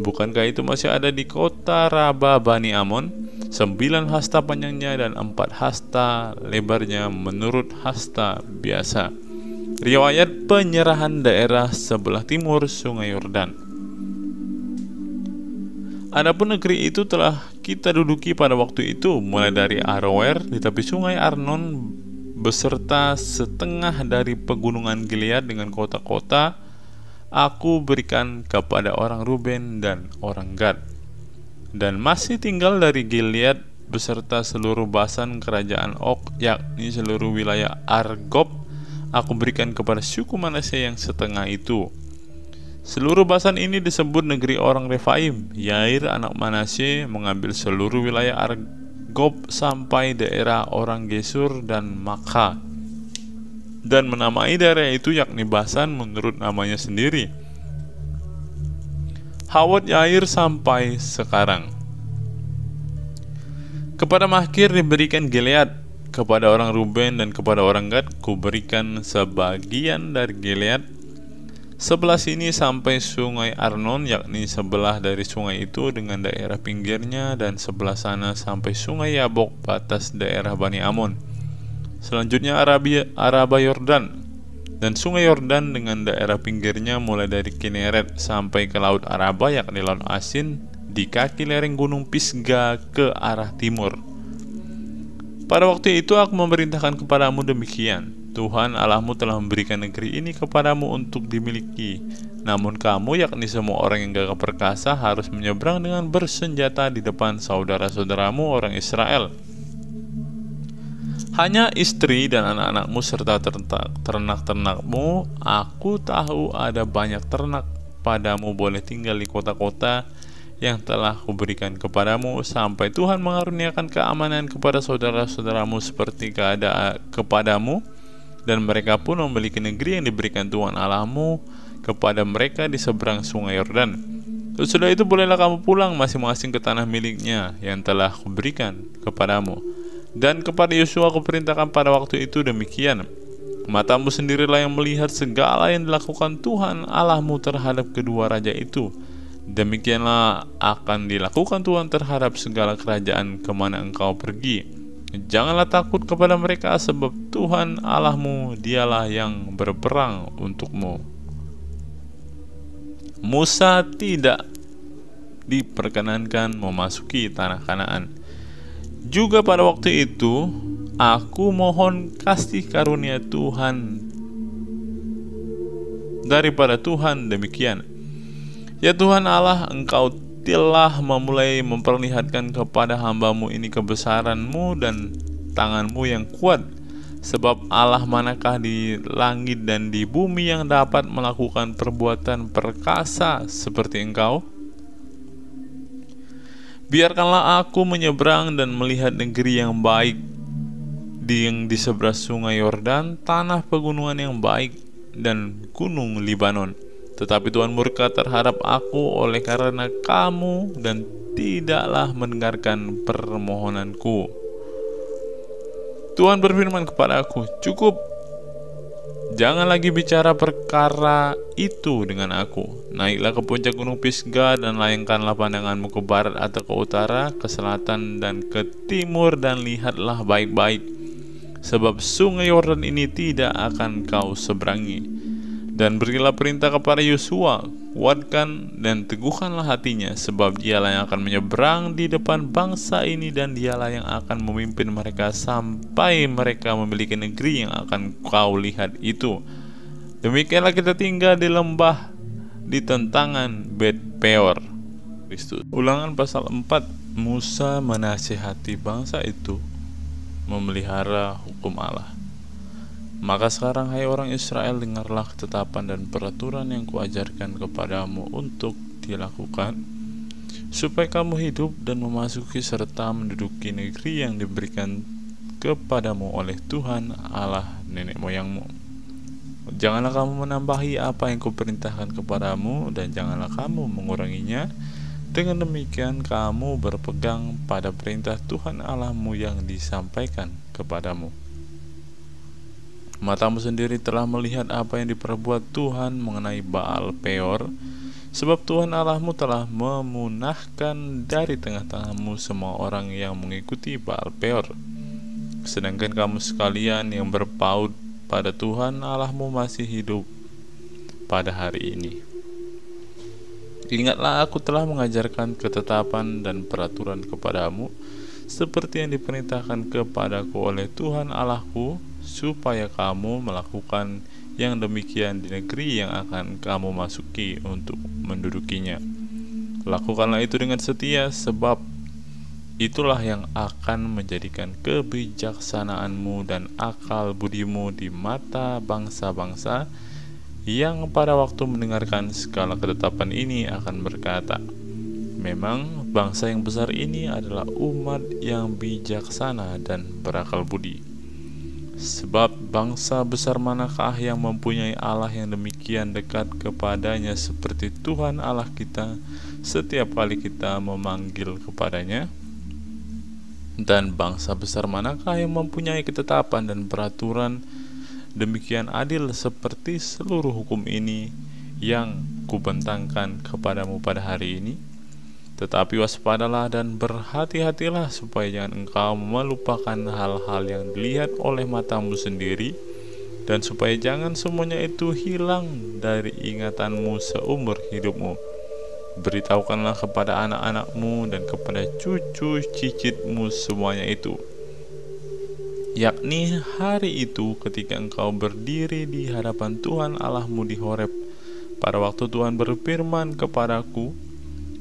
Bukankah itu masih ada di kota Raba Bani Amon? 9 hasta panjangnya dan 4 hasta lebarnya menurut hasta biasa. Riwayat penyerahan daerah sebelah timur sungai Yordan. Adapun negeri itu telah kita duduki pada waktu itu, mulai dari Aroer di tepi sungai Arnon beserta setengah dari pegunungan Gilead dengan kota-kota, aku berikan kepada orang Ruben dan orang Gad. Dan masih tinggal dari Gilead beserta seluruh Basan kerajaan Og, yakni seluruh wilayah Argob, aku berikan kepada suku Manasye yang setengah itu. Seluruh Basan ini disebut negeri orang Refaim. Yair anak Manasye mengambil seluruh wilayah Argob sampai daerah orang Gesur dan Makha, dan menamai daerah itu yakni Basan menurut namanya sendiri. Hawat Yair sampai sekarang. Kepada Makir diberikan Gilead, kepada orang Ruben dan kepada orang Gad kuberikan sebagian dari Gilead. Sebelah sini sampai sungai Arnon, yakni sebelah dari sungai itu dengan daerah pinggirnya, dan sebelah sana sampai sungai Yabok, batas daerah Bani Amon. Selanjutnya Araba Yordan dan sungai Yordan dengan daerah pinggirnya, mulai dari Kineret sampai ke laut Araba, yakni laut Asin, di kaki lereng gunung Pisga ke arah timur. Pada waktu itu aku memerintahkan kepadamu demikian: Tuhan Allahmu telah memberikan negeri ini kepadamu untuk dimiliki. Namun kamu, yakni semua orang yang gagah perkasa, harus menyeberang dengan bersenjata di depan saudara-saudaramu orang Israel. Hanya istri dan anak-anakmu serta ternak-ternakmu, aku tahu ada banyak ternak padamu, boleh tinggal di kota-kota yang telah kuberikan kepadamu, sampai Tuhan mengaruniakan keamanan kepada saudara-saudaramu seperti keadaan kepadamu, dan mereka pun memiliki negeri yang diberikan Tuhan Allahmu kepada mereka di seberang sungai Yordan. Sesudah itu bolehlah kamu pulang masing-masing ke tanah miliknya yang telah kuberikan kepadamu. Dan kepada Yosua kuperintahkan pada waktu itu demikian: matamu sendirilah yang melihat segala yang dilakukan Tuhan Allahmu terhadap kedua raja itu. Demikianlah akan dilakukan Tuhan terhadap segala kerajaan kemana engkau pergi. Janganlah takut kepada mereka, sebab Tuhan Allahmu dialah yang berperang untukmu. Musa tidak diperkenankan memasuki tanah Kanaan. Juga pada waktu itu aku mohon kasih karunia Tuhan daripada Tuhan demikian: ya Tuhan Allah, engkau telah memulai memperlihatkan kepada hambamu ini kebesaranmu dan tanganmu yang kuat. Sebab Allah manakah di langit dan di bumi yang dapat melakukan perbuatan perkasa seperti engkau? Biarkanlah aku menyeberang dan melihat negeri yang baik yang di seberang sungai Yordan, tanah pegunungan yang baik dan gunung Libanon. Tetapi Tuhan murka terhadap aku oleh karena kamu dan tidaklah mendengarkan permohonanku. Tuhan berfirman kepada aku, cukup, jangan lagi bicara perkara itu dengan aku. Naiklah ke puncak gunung Pisgah dan layangkanlah pandanganmu ke barat atau ke utara, ke selatan dan ke timur, dan lihatlah baik-baik, sebab sungai Yordan ini tidak akan kau seberangi. Dan berilah perintah kepada Yosua, kuatkan dan teguhkanlah hatinya, sebab dialah yang akan menyeberang di depan bangsa ini, dan dialah yang akan memimpin mereka sampai mereka memiliki negeri yang akan kau lihat itu. Demikianlah kita tinggal di lembah di tentangan Bet Peor. Kristus. Ulangan pasal 4. Musa menasihati bangsa itu memelihara hukum Allah. Maka sekarang, hai orang Israel, dengarlah ketetapan dan peraturan yang kuajarkan kepadamu untuk dilakukan, supaya kamu hidup dan memasuki serta menduduki negeri yang diberikan kepadamu oleh Tuhan Allah nenek moyangmu. Janganlah kamu menambahi apa yang kuperintahkan kepadamu, dan janganlah kamu menguranginya. Dengan demikian kamu berpegang pada perintah Tuhan Allahmu yang disampaikan kepadamu. Matamu sendiri telah melihat apa yang diperbuat Tuhan mengenai Baal Peor, sebab Tuhan Allahmu telah memunahkan dari tengah-tengahmu semua orang yang mengikuti Baal Peor. Sedangkan kamu sekalian yang berpaut pada Tuhan Allahmu masih hidup pada hari ini. Ingatlah, aku telah mengajarkan ketetapan dan peraturan kepadamu, seperti yang diperintahkan kepadaku oleh Tuhan Allahku, supaya kamu melakukan yang demikian di negeri yang akan kamu masuki untuk mendudukinya. Lakukanlah itu dengan setia, sebab itulah yang akan menjadikan kebijaksanaanmu dan akal budimu di mata bangsa-bangsa yang pada waktu mendengarkan segala ketetapan ini akan berkata, memang bangsa yang besar ini adalah umat yang bijaksana dan berakal budi. Sebab bangsa besar manakah yang mempunyai Allah yang demikian dekat kepadanya seperti Tuhan Allah kita setiap kali kita memanggil kepadanya? Dan bangsa besar manakah yang mempunyai ketetapan dan peraturan demikian adil seperti seluruh hukum ini yang kubentangkan kepadamu pada hari ini? Tetapi waspadalah dan berhati-hatilah, supaya jangan engkau melupakan hal-hal yang dilihat oleh matamu sendiri, dan supaya jangan semuanya itu hilang dari ingatanmu seumur hidupmu. Beritahukanlah kepada anak-anakmu dan kepada cucu cicitmu semuanya itu, yakni hari itu ketika engkau berdiri di hadapan Tuhan Allahmu di Horeb, pada waktu Tuhan berfirman kepadaku,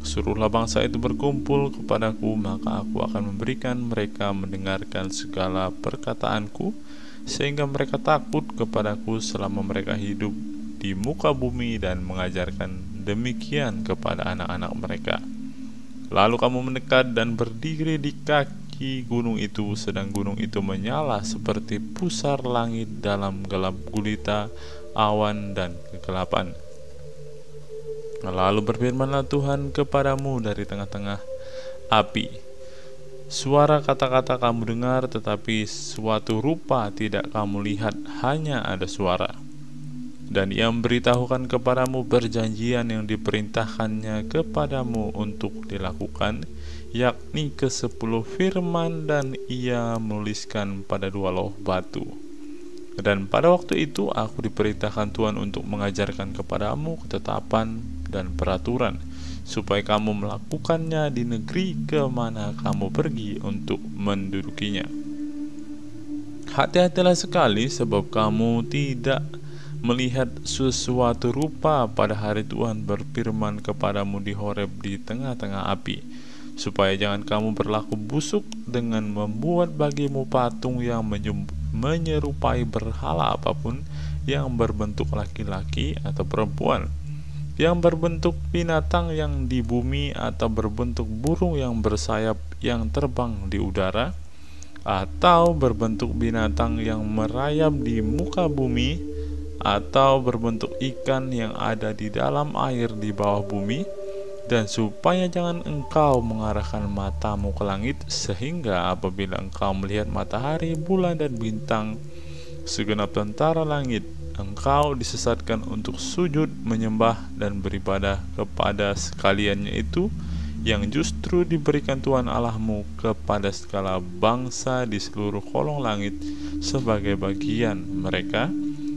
suruhlah bangsa itu berkumpul kepadaku, maka aku akan memberikan mereka mendengarkan segala perkataanku, sehingga mereka takut kepadaku selama mereka hidup di muka bumi, dan mengajarkan demikian kepada anak-anak mereka. Lalu kamu mendekat dan berdiri di kaki gunung itu, sedang gunung itu menyala seperti pusar langit dalam gelap gulita awan dan kegelapan. Lalu berfirmanlah Tuhan kepadamu dari tengah-tengah api. Suara kata-kata kamu dengar, tetapi suatu rupa tidak kamu lihat, hanya ada suara. Dan ia memberitahukan kepadamu perjanjian yang diperintahkannya kepadamu untuk dilakukan, yakni ke-10 firman, dan ia menuliskan pada 2 loh batu. Dan pada waktu itu aku diperintahkan Tuhan untuk mengajarkan kepadamu ketetapan dan peraturan, supaya kamu melakukannya di negeri kemana kamu pergi untuk mendudukinya. Hati-hatilah sekali, sebab kamu tidak melihat sesuatu rupa pada hari Tuhan berfirman kepadamu di Horeb di tengah-tengah api, supaya jangan kamu berlaku busuk dengan membuat bagimu patung yang menyerupai berhala apapun, yang berbentuk laki-laki atau perempuan, yang berbentuk binatang yang di bumi, atau berbentuk burung yang bersayap yang terbang di udara, atau berbentuk binatang yang merayap di muka bumi, atau berbentuk ikan yang ada di dalam air di bawah bumi, dan supaya jangan engkau mengarahkan matamu ke langit, sehingga apabila engkau melihat matahari, bulan, dan bintang, segenap tentara langit, engkau disesatkan untuk sujud, menyembah, dan beribadah kepada sekaliannya itu, yang justru diberikan Tuhan Allahmu kepada segala bangsa di seluruh kolong langit sebagai bagian mereka,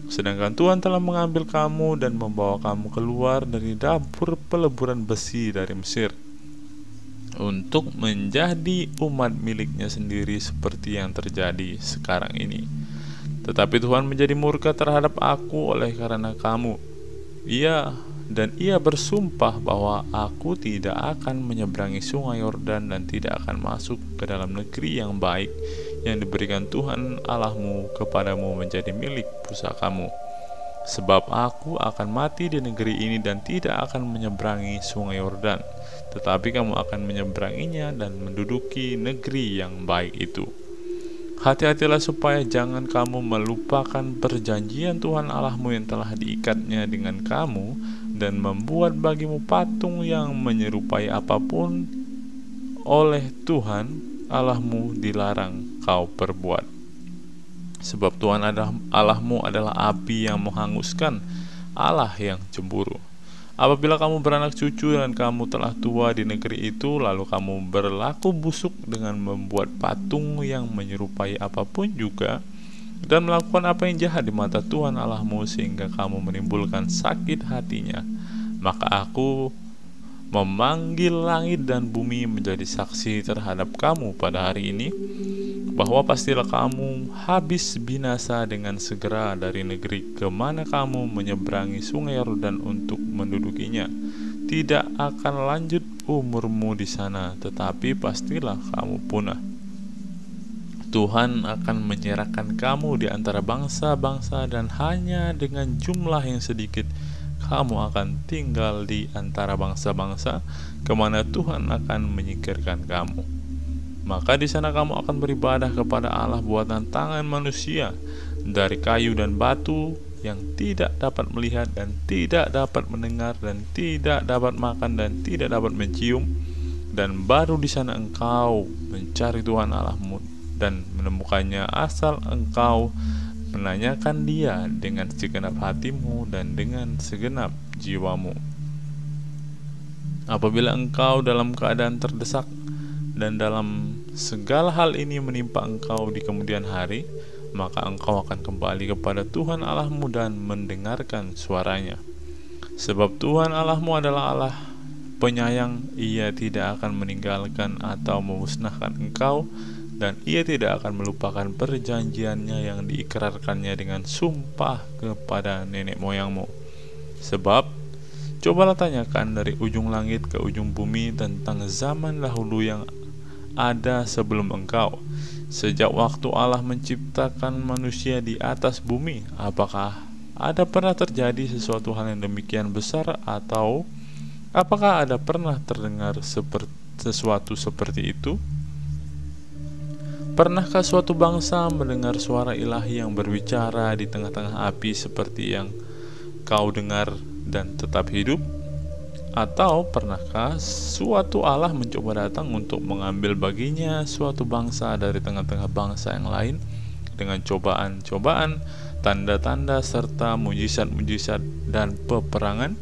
sedangkan Tuhan telah mengambil kamu dan membawa kamu keluar dari dapur peleburan besi dari Mesir untuk menjadi umat miliknya sendiri seperti yang terjadi sekarang ini. Tetapi Tuhan menjadi murka terhadap aku oleh karena kamu. Ia bersumpah bahwa aku tidak akan menyeberangi sungai Yordan dan tidak akan masuk ke dalam negeri yang baik yang diberikan Tuhan Allahmu kepadamu menjadi milik pusakamu. Sebab aku akan mati di negeri ini dan tidak akan menyeberangi sungai Yordan, tetapi kamu akan menyeberanginya dan menduduki negeri yang baik itu. Hati-hatilah supaya jangan kamu melupakan perjanjian Tuhan Allahmu yang telah diikatnya dengan kamu, dan membuat bagimu patung yang menyerupai apapun oleh Tuhan Allahmu dilarang kau perbuat. Sebab Tuhan Allahmu adalah api yang menghanguskan, Allah yang cemburu. Apabila kamu beranak cucu dan kamu telah tua di negeri itu, lalu kamu berlaku busuk dengan membuat patung yang menyerupai apapun juga, dan melakukan apa yang jahat di mata Tuhan Allahmu sehingga kamu menimbulkan sakit hatinya, maka aku memanggil langit dan bumi menjadi saksi terhadap kamu pada hari ini, bahwa pastilah kamu habis binasa dengan segera dari negeri kemana kamu menyeberangi sungai Yordan untuk mendudukinya. Tidak akan lanjut umurmu di sana, tetapi pastilah kamu punah. Tuhan akan menyerahkan kamu di antara bangsa-bangsa, dan hanya dengan jumlah yang sedikit kamu akan tinggal di antara bangsa-bangsa kemana Tuhan akan menyingkirkan kamu. Maka di sana kamu akan beribadah kepada Allah buatan tangan manusia dari kayu dan batu, yang tidak dapat melihat dan tidak dapat mendengar dan tidak dapat makan dan tidak dapat mencium. Dan baru di sana engkau mencari Tuhan Allahmu dan menemukannya, asal engkau menanyakan Dia dengan segenap hatimu dan dengan segenap jiwamu. Apabila engkau dalam keadaan terdesak dan dalam segala hal ini menimpa engkau di kemudian hari, maka engkau akan kembali kepada Tuhan Allahmu dan mendengarkan suaranya. Sebab Tuhan Allahmu adalah Allah penyayang, Ia tidak akan meninggalkan atau memusnahkan engkau, dan Ia tidak akan melupakan perjanjiannya yang diikrarkannya dengan sumpah kepada nenek moyangmu. Sebab cobalah tanyakan dari ujung langit ke ujung bumi tentang zaman dahulu yang ada sebelum engkau, sejak waktu Allah menciptakan manusia di atas bumi. Apakah ada pernah terjadi sesuatu hal yang demikian besar, atau apakah ada pernah terdengar sesuatu seperti itu? Pernahkah suatu bangsa mendengar suara ilahi yang berbicara di tengah-tengah api seperti yang kau dengar dan tetap hidup? Atau pernahkah suatu Allah mencoba datang untuk mengambil baginya suatu bangsa dari tengah-tengah bangsa yang lain dengan cobaan-cobaan, tanda-tanda, serta mujizat-mujizat dan peperangan,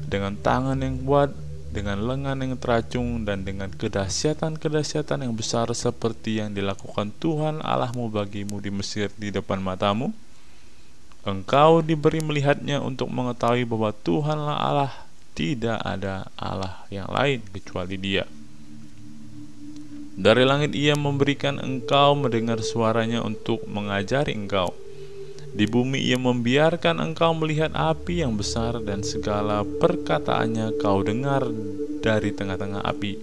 dengan tangan yang kuat, dengan lengan yang teracung, dan dengan kedahsyatan-kedahsyatan yang besar seperti yang dilakukan Tuhan Allahmu bagimu di Mesir di depan matamu? Engkau diberi melihatnya untuk mengetahui bahwa Tuhanlah Allah, tidak ada Allah yang lain kecuali Dia. Dari langit Ia memberikan engkau mendengar suaranya untuk mengajari engkau. Di bumi Ia membiarkan engkau melihat api yang besar, dan segala perkataannya kau dengar dari tengah-tengah api.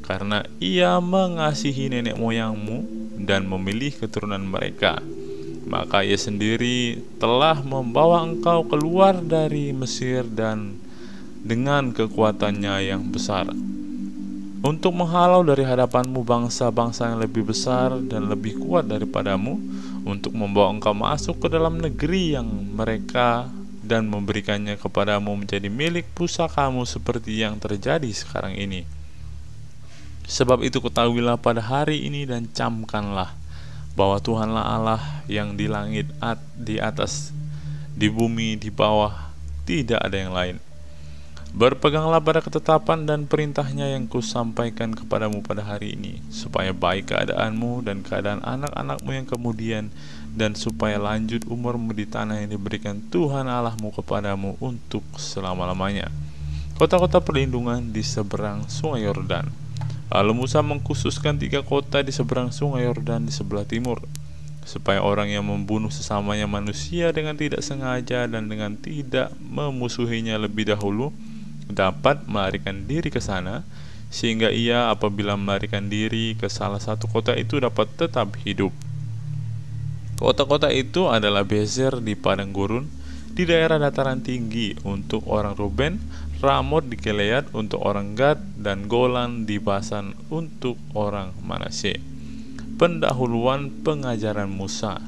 Karena Ia mengasihi nenek moyangmu dan memilih keturunan mereka, maka Ia sendiri telah membawa engkau keluar dari Mesir dan dengan kekuatannya yang besar, untuk menghalau dari hadapanmu bangsa-bangsa yang lebih besar dan lebih kuat daripadamu, untuk membawa engkau masuk ke dalam negeri yang mereka dan memberikannya kepadamu menjadi milik pusakamu seperti yang terjadi sekarang ini. Sebab itu ketahuilah pada hari ini dan camkanlah bahwa Tuhanlah Allah yang di langit, di atas, di bumi, di bawah, tidak ada yang lain. Berpeganglah pada ketetapan dan perintahnya yang kusampaikan kepadamu pada hari ini, supaya baik keadaanmu dan keadaan anak-anakmu yang kemudian, dan supaya lanjut umurmu di tanah yang diberikan Tuhan Allahmu kepadamu untuk selama-lamanya. Kota-kota perlindungan di seberang sungai Yordan. Lalu Musa mengkhususkan 3 kota di seberang sungai Yordan di sebelah timur, supaya orang yang membunuh sesamanya manusia dengan tidak sengaja dan dengan tidak memusuhinya lebih dahulu dapat melarikan diri ke sana, sehingga ia apabila melarikan diri ke salah satu kota itu dapat tetap hidup. Kota-kota itu adalah Bezer di padang gurun di daerah dataran tinggi untuk orang Ruben, Ramot di Gilead untuk orang Gad, dan Golan di Basan untuk orang Manasye. Pendahuluan pengajaran Musa.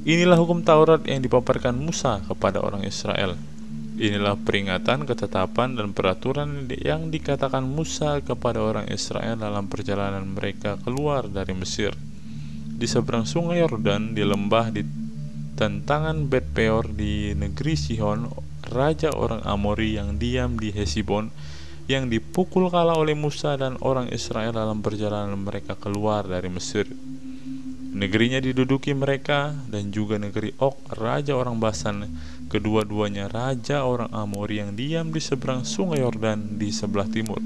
Inilah hukum Taurat yang dipaparkan Musa kepada orang Israel. Inilah peringatan, ketetapan, dan peraturan yang dikatakan Musa kepada orang Israel dalam perjalanan mereka keluar dari Mesir. Di seberang sungai Yordan, di lembah di tentangan Bet Peor, di negeri Sihon, raja orang Amori yang diam di Hesibon, yang dipukul kalah oleh Musa dan orang Israel dalam perjalanan mereka keluar dari Mesir. Negerinya diduduki mereka, dan juga negeri Og, raja orang Basan, kedua-duanya raja orang Amori yang diam di seberang sungai Yordan di sebelah timur,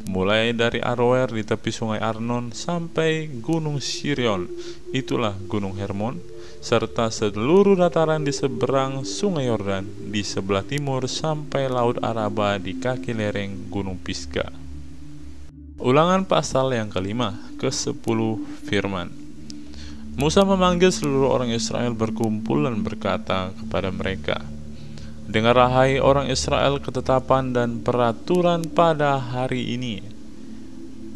mulai dari Aroer di tepi sungai Arnon sampai gunung Sirion, itulah gunung Hermon, serta seluruh dataran di seberang sungai Yordan di sebelah timur sampai laut Araba di kaki lereng gunung Pisga. Ulangan pasal yang ke-5 ke-10 firman. Musa memanggil seluruh orang Israel berkumpul dan berkata kepada mereka, "Dengarlah hai orang Israel ketetapan dan peraturan pada hari ini.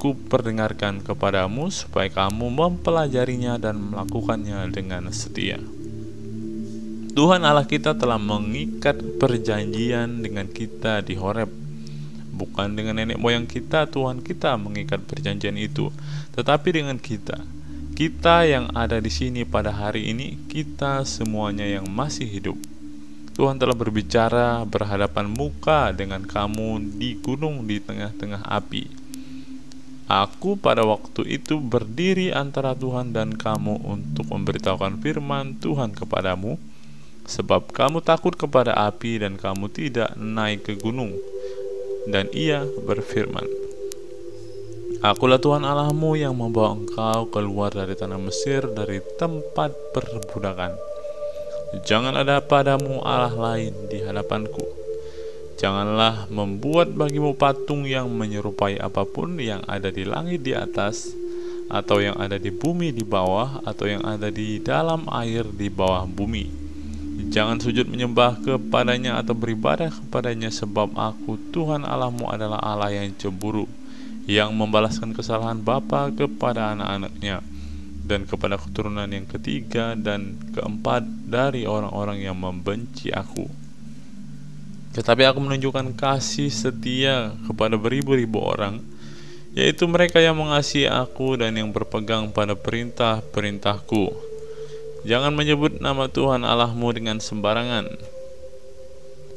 Kuperdengarkan kepadamu supaya kamu mempelajarinya dan melakukannya dengan setia. Tuhan Allah kita telah mengikat perjanjian dengan kita di Horeb. Bukan dengan nenek moyang kita Tuhan kita mengikat perjanjian itu, tetapi dengan kita yang ada di sini pada hari ini, kita semuanya yang masih hidup. Tuhan telah berbicara berhadapan muka dengan kamu di gunung di tengah-tengah api. Aku pada waktu itu berdiri antara Tuhan dan kamu untuk memberitahukan firman Tuhan kepadamu, sebab kamu takut kepada api dan kamu tidak naik ke gunung." Dan ia berfirman, "Akulah Tuhan Allahmu yang membawa engkau keluar dari tanah Mesir, dari tempat perbudakan. Jangan ada padamu Allah lain di hadapanku. Janganlah membuat bagimu patung yang menyerupai apapun yang ada di langit di atas, atau yang ada di bumi di bawah, atau yang ada di dalam air di bawah bumi. Jangan sujud menyembah kepadanya atau beribadah kepadanya, sebab aku Tuhan Allahmu adalah Allah yang cemburu, yang membalaskan kesalahan bapa kepada anak-anaknya dan kepada keturunan yang ketiga dan keempat dari orang-orang yang membenci aku. Tetapi aku menunjukkan kasih setia kepada beribu-ribu orang, yaitu mereka yang mengasihi aku dan yang berpegang pada perintah-perintahku. Jangan menyebut nama Tuhan Allahmu dengan sembarangan,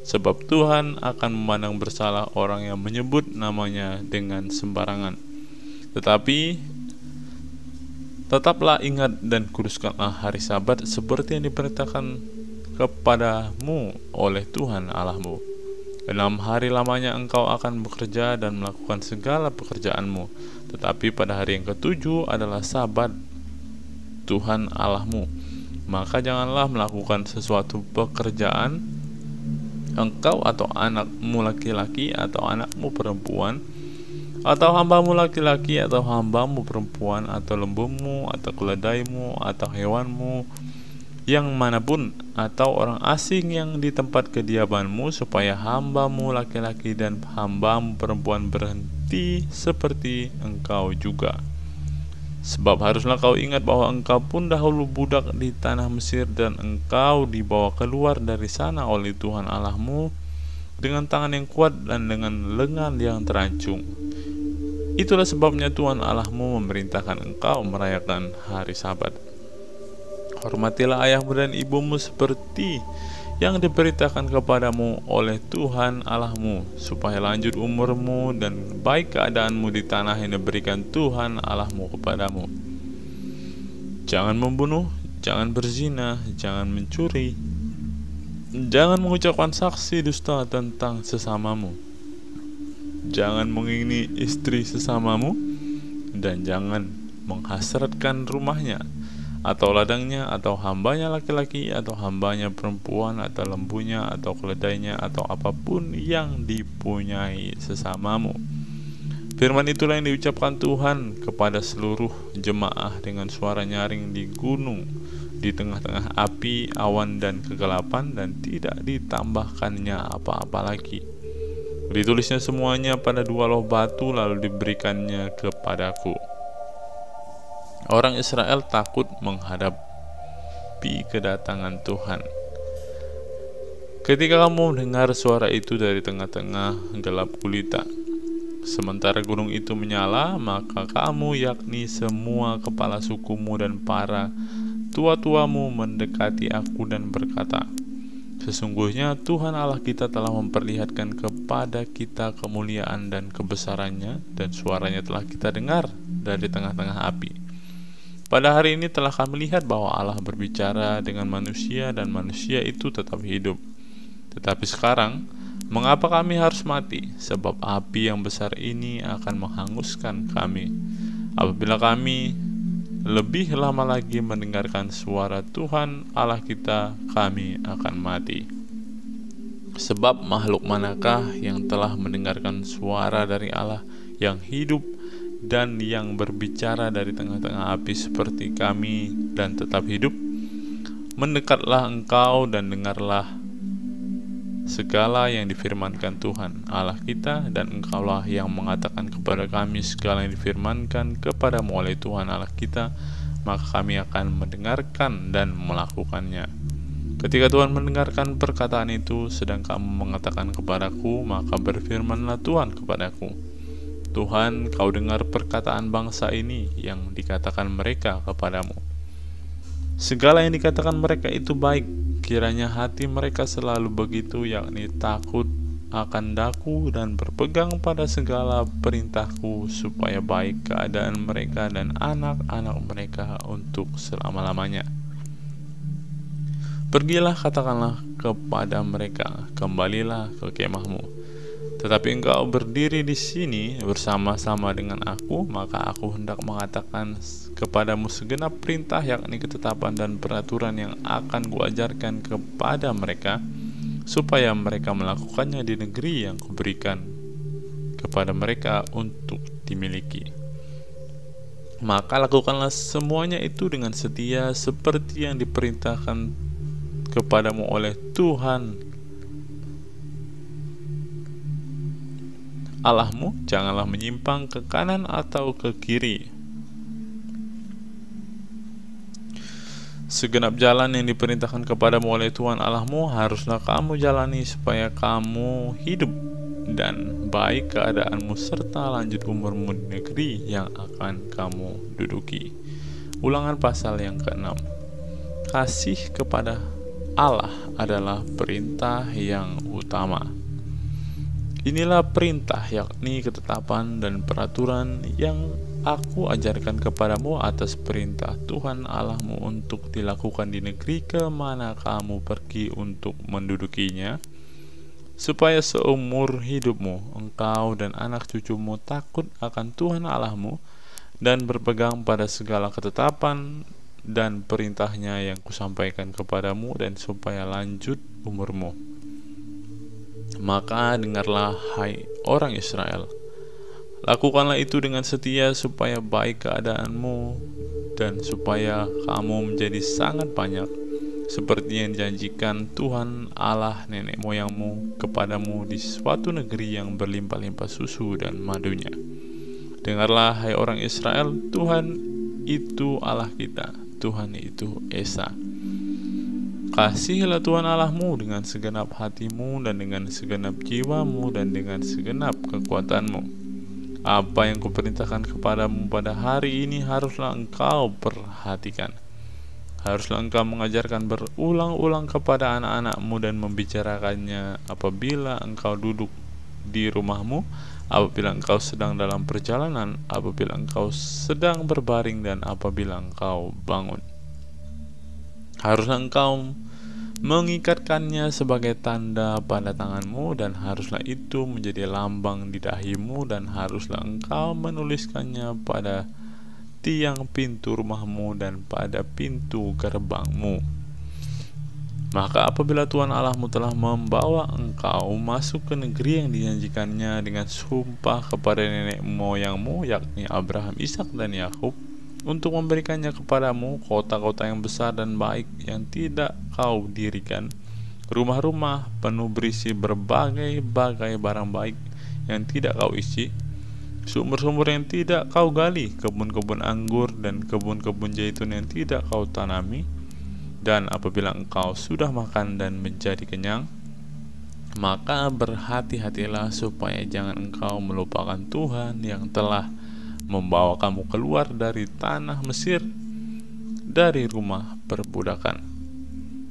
sebab Tuhan akan memandang bersalah orang yang menyebut namanya dengan sembarangan. Tetapi tetaplah ingat dan kuduskanlah hari Sabat seperti yang diperintahkan kepadamu oleh Tuhan Allahmu. 6 hari lamanya engkau akan bekerja dan melakukan segala pekerjaanmu, tetapi pada hari yang ke-7 adalah Sabat Tuhan Allahmu. Maka janganlah melakukan sesuatu pekerjaan, engkau atau anakmu laki-laki atau anakmu perempuan, atau hambamu laki-laki atau hambamu perempuan, atau lembumu atau keledaimu atau hewanmu yang manapun, atau orang asing yang di tempat kediamanmu, supaya hambamu laki-laki dan hambamu perempuan berhenti seperti engkau juga. Sebab haruslah kau ingat bahwa engkau pun dahulu budak di tanah Mesir, dan engkau dibawa keluar dari sana oleh Tuhan Allahmu dengan tangan yang kuat dan dengan lengan yang terancung. Itulah sebabnya Tuhan Allahmu memerintahkan engkau merayakan hari Sabat. Hormatilah ayahmu dan ibumu seperti yang diberitakan kepadamu oleh Tuhan Allahmu, supaya lanjut umurmu dan baik keadaanmu di tanah yang diberikan Tuhan Allahmu kepadamu. Jangan membunuh, jangan berzina, jangan mencuri, jangan mengucapkan saksi dusta tentang sesamamu, jangan mengingini istri sesamamu, dan jangan menghasratkan rumahnya, atau ladangnya, atau hambanya laki-laki, atau hambanya perempuan, atau lembunya, atau keledainya, atau apapun yang dipunyai sesamamu. Firman itulah yang diucapkan Tuhan kepada seluruh jemaah dengan suara nyaring di gunung, di tengah-tengah api, awan, dan kegelapan, dan tidak ditambahkannya apa-apa lagi. Ditulisnya semuanya pada 2 loh batu, lalu diberikannya kepadaku. Orang Israel takut menghadapi kedatangan Tuhan. Ketika kamu mendengar suara itu dari tengah-tengah gelap gulita, sementara gunung itu menyala, maka kamu, yakni semua kepala sukumu dan para tua-tuamu, mendekati aku dan berkata, sesungguhnya Tuhan Allah kita telah memperlihatkan kepada kita kemuliaan dan kebesarannya, dan suaranya telah kita dengar dari tengah-tengah api. Pada hari ini telah kami lihat bahwa Allah berbicara dengan manusia, dan manusia itu tetap hidup. Tetapi sekarang, mengapa kami harus mati? Sebab api yang besar ini akan menghanguskan kami. Apabila kami lebih lama lagi mendengarkan suara Tuhan Allah kita, kami akan mati. Sebab makhluk manakah yang telah mendengarkan suara dari Allah yang hidup dan yang berbicara dari tengah-tengah api seperti kami dan tetap hidup? Mendekatlah engkau dan dengarlah segala yang difirmankan Tuhan Allah kita, dan engkaulah yang mengatakan kepada kami segala yang difirmankan kepadamu oleh Tuhan Allah kita, maka kami akan mendengarkan dan melakukannya. Ketika Tuhan mendengarkan perkataan itu, sedang kamu mengatakan kepadaku, maka berfirmanlah Tuhan kepadaku, Tuhan, kau dengar perkataan bangsa ini yang dikatakan mereka kepadamu. Segala yang dikatakan mereka itu baik, kiranya hati mereka selalu begitu, yakni takut akan daku dan berpegang pada segala perintahku, supaya baik keadaan mereka dan anak-anak mereka untuk selama-lamanya. Pergilah, katakanlah kepada mereka, kembalilah ke kemahmu. Tetapi engkau berdiri di sini bersama-sama dengan aku, maka aku hendak mengatakan kepadamu segenap perintah, yakni ketetapan dan peraturan yang akan kuajarkan kepada mereka, supaya mereka melakukannya di negeri yang kuberikan kepada mereka untuk dimiliki. Maka lakukanlah semuanya itu dengan setia, seperti yang diperintahkan kepadamu oleh Tuhan Allahmu. Janganlah menyimpang ke kanan atau ke kiri. Segenap jalan yang diperintahkan kepadamu oleh Tuhan Allahmu haruslah kamu jalani, supaya kamu hidup dan baik keadaanmu serta lanjut umurmu di negeri yang akan kamu duduki. Ulangan pasal yang ke-6. Kasih kepada Allah adalah perintah yang utama. Inilah perintah, yakni ketetapan dan peraturan yang aku ajarkan kepadamu atas perintah Tuhan Allahmu untuk dilakukan di negeri kemana kamu pergi untuk mendudukinya, supaya seumur hidupmu engkau dan anak cucumu takut akan Tuhan Allahmu dan berpegang pada segala ketetapan dan perintahnya yang kusampaikan kepadamu, dan supaya lanjut umurmu. Maka dengarlah, hai orang Israel, lakukanlah itu dengan setia, supaya baik keadaanmu dan supaya kamu menjadi sangat banyak, seperti yang dijanjikan Tuhan Allah nenek moyangmu kepadamu di suatu negeri yang berlimpah-limpah susu dan madunya. Dengarlah, hai orang Israel, Tuhan itu Allah kita, Tuhan itu Esa. Kasihilah Tuhan Allahmu dengan segenap hatimu dan dengan segenap jiwamu dan dengan segenap kekuatanmu. Apa yang kuperintahkan kepadamu pada hari ini haruslah engkau perhatikan. Haruslah engkau mengajarkan berulang-ulang kepada anak-anakmu dan membicarakannya apabila engkau duduk di rumahmu, apabila engkau sedang dalam perjalanan, apabila engkau sedang berbaring, dan apabila engkau bangun. Haruslah engkau mengikatkannya sebagai tanda pada tanganmu, dan haruslah itu menjadi lambang di dahimu, dan haruslah engkau menuliskannya pada tiang pintu rumahmu dan pada pintu gerbangmu. Maka apabila Tuhan Allahmu telah membawa engkau masuk ke negeri yang dijanjikannya dengan sumpah kepada nenek moyangmu, yakni Abraham, Ishak, dan Yakub, untuk memberikannya kepadamu kota-kota yang besar dan baik yang tidak kau dirikan, rumah-rumah penuh berisi berbagai-bagai barang baik yang tidak kau isi, sumur-sumur yang tidak kau gali, kebun-kebun anggur dan kebun-kebun zaitun yang tidak kau tanami. Dan apabila engkau sudah makan dan menjadi kenyang, maka berhati-hatilah supaya jangan engkau melupakan Tuhan yang telah membawa kamu keluar dari tanah Mesir, dari rumah perbudakan.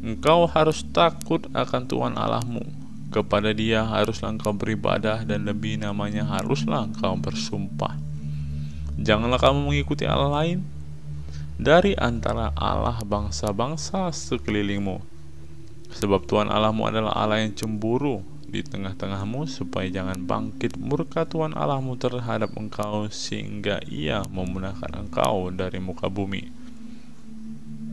Engkau harus takut akan Tuhan Allahmu. Kepada Dia haruslah engkau beribadah, dan demi namanya haruslah engkau bersumpah. Janganlah kamu mengikuti Allah lain dari antara Allah bangsa-bangsa sekelilingmu, sebab Tuhan Allahmu adalah Allah yang cemburu di tengah-tengahmu, supaya jangan bangkit murka Tuhan Allahmu terhadap engkau sehingga Ia memunahkan engkau dari muka bumi.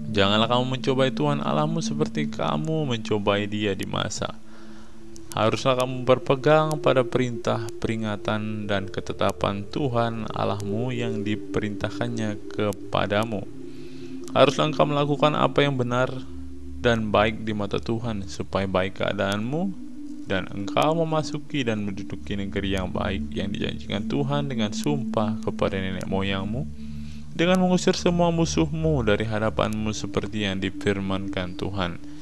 Janganlah kamu mencobai Tuhan Allahmu seperti kamu mencobai Dia di masa. Haruslah kamu berpegang pada perintah, peringatan, dan ketetapan Tuhan Allahmu yang diperintahkannya kepadamu. Haruslah engkau melakukan apa yang benar dan baik di mata Tuhan, supaya baik keadaanmu dan engkau memasuki dan menduduki negeri yang baik yang dijanjikan Tuhan dengan sumpah kepada nenek moyangmu, dengan mengusir semua musuhmu dari hadapanmu seperti yang difirmankan Tuhan.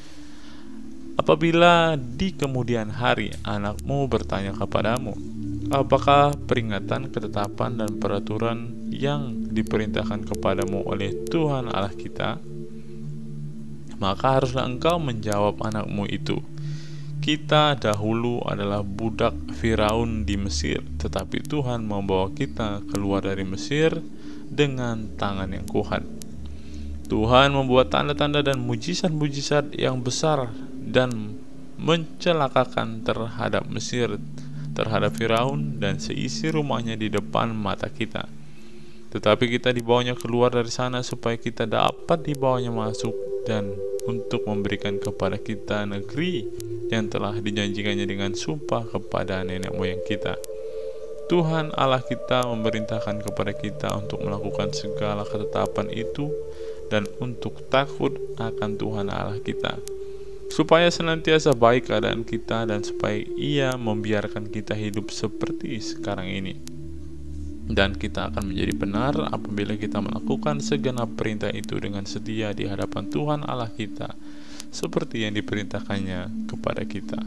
Apabila di kemudian hari anakmu bertanya kepadamu, apakah peringatan, ketetapan, dan peraturan yang diperintahkan kepadamu oleh Tuhan Allah kita, maka haruslah engkau menjawab anakmu itu, kita dahulu adalah budak Firaun di Mesir, tetapi Tuhan membawa kita keluar dari Mesir dengan tangan yang kuat. Tuhan membuat tanda-tanda dan mujizat-mujizat yang besar dan mencelakakan terhadap Mesir, terhadap Firaun dan seisi rumahnya di depan mata kita. Tetapi kita dibawanya keluar dari sana supaya kita dapat dibawanya masuk dan untuk memberikan kepada kita negeri yang telah dijanjikannya dengan sumpah kepada nenek moyang kita. Tuhan Allah kita memerintahkan kepada kita untuk melakukan segala ketetapan itu dan untuk takut akan Tuhan Allah kita, supaya senantiasa baik keadaan kita dan supaya Ia membiarkan kita hidup seperti sekarang ini. Dan kita akan menjadi benar apabila kita melakukan segenap perintah itu dengan setia di hadapan Tuhan Allah kita, seperti yang diperintahkannya kepada kita.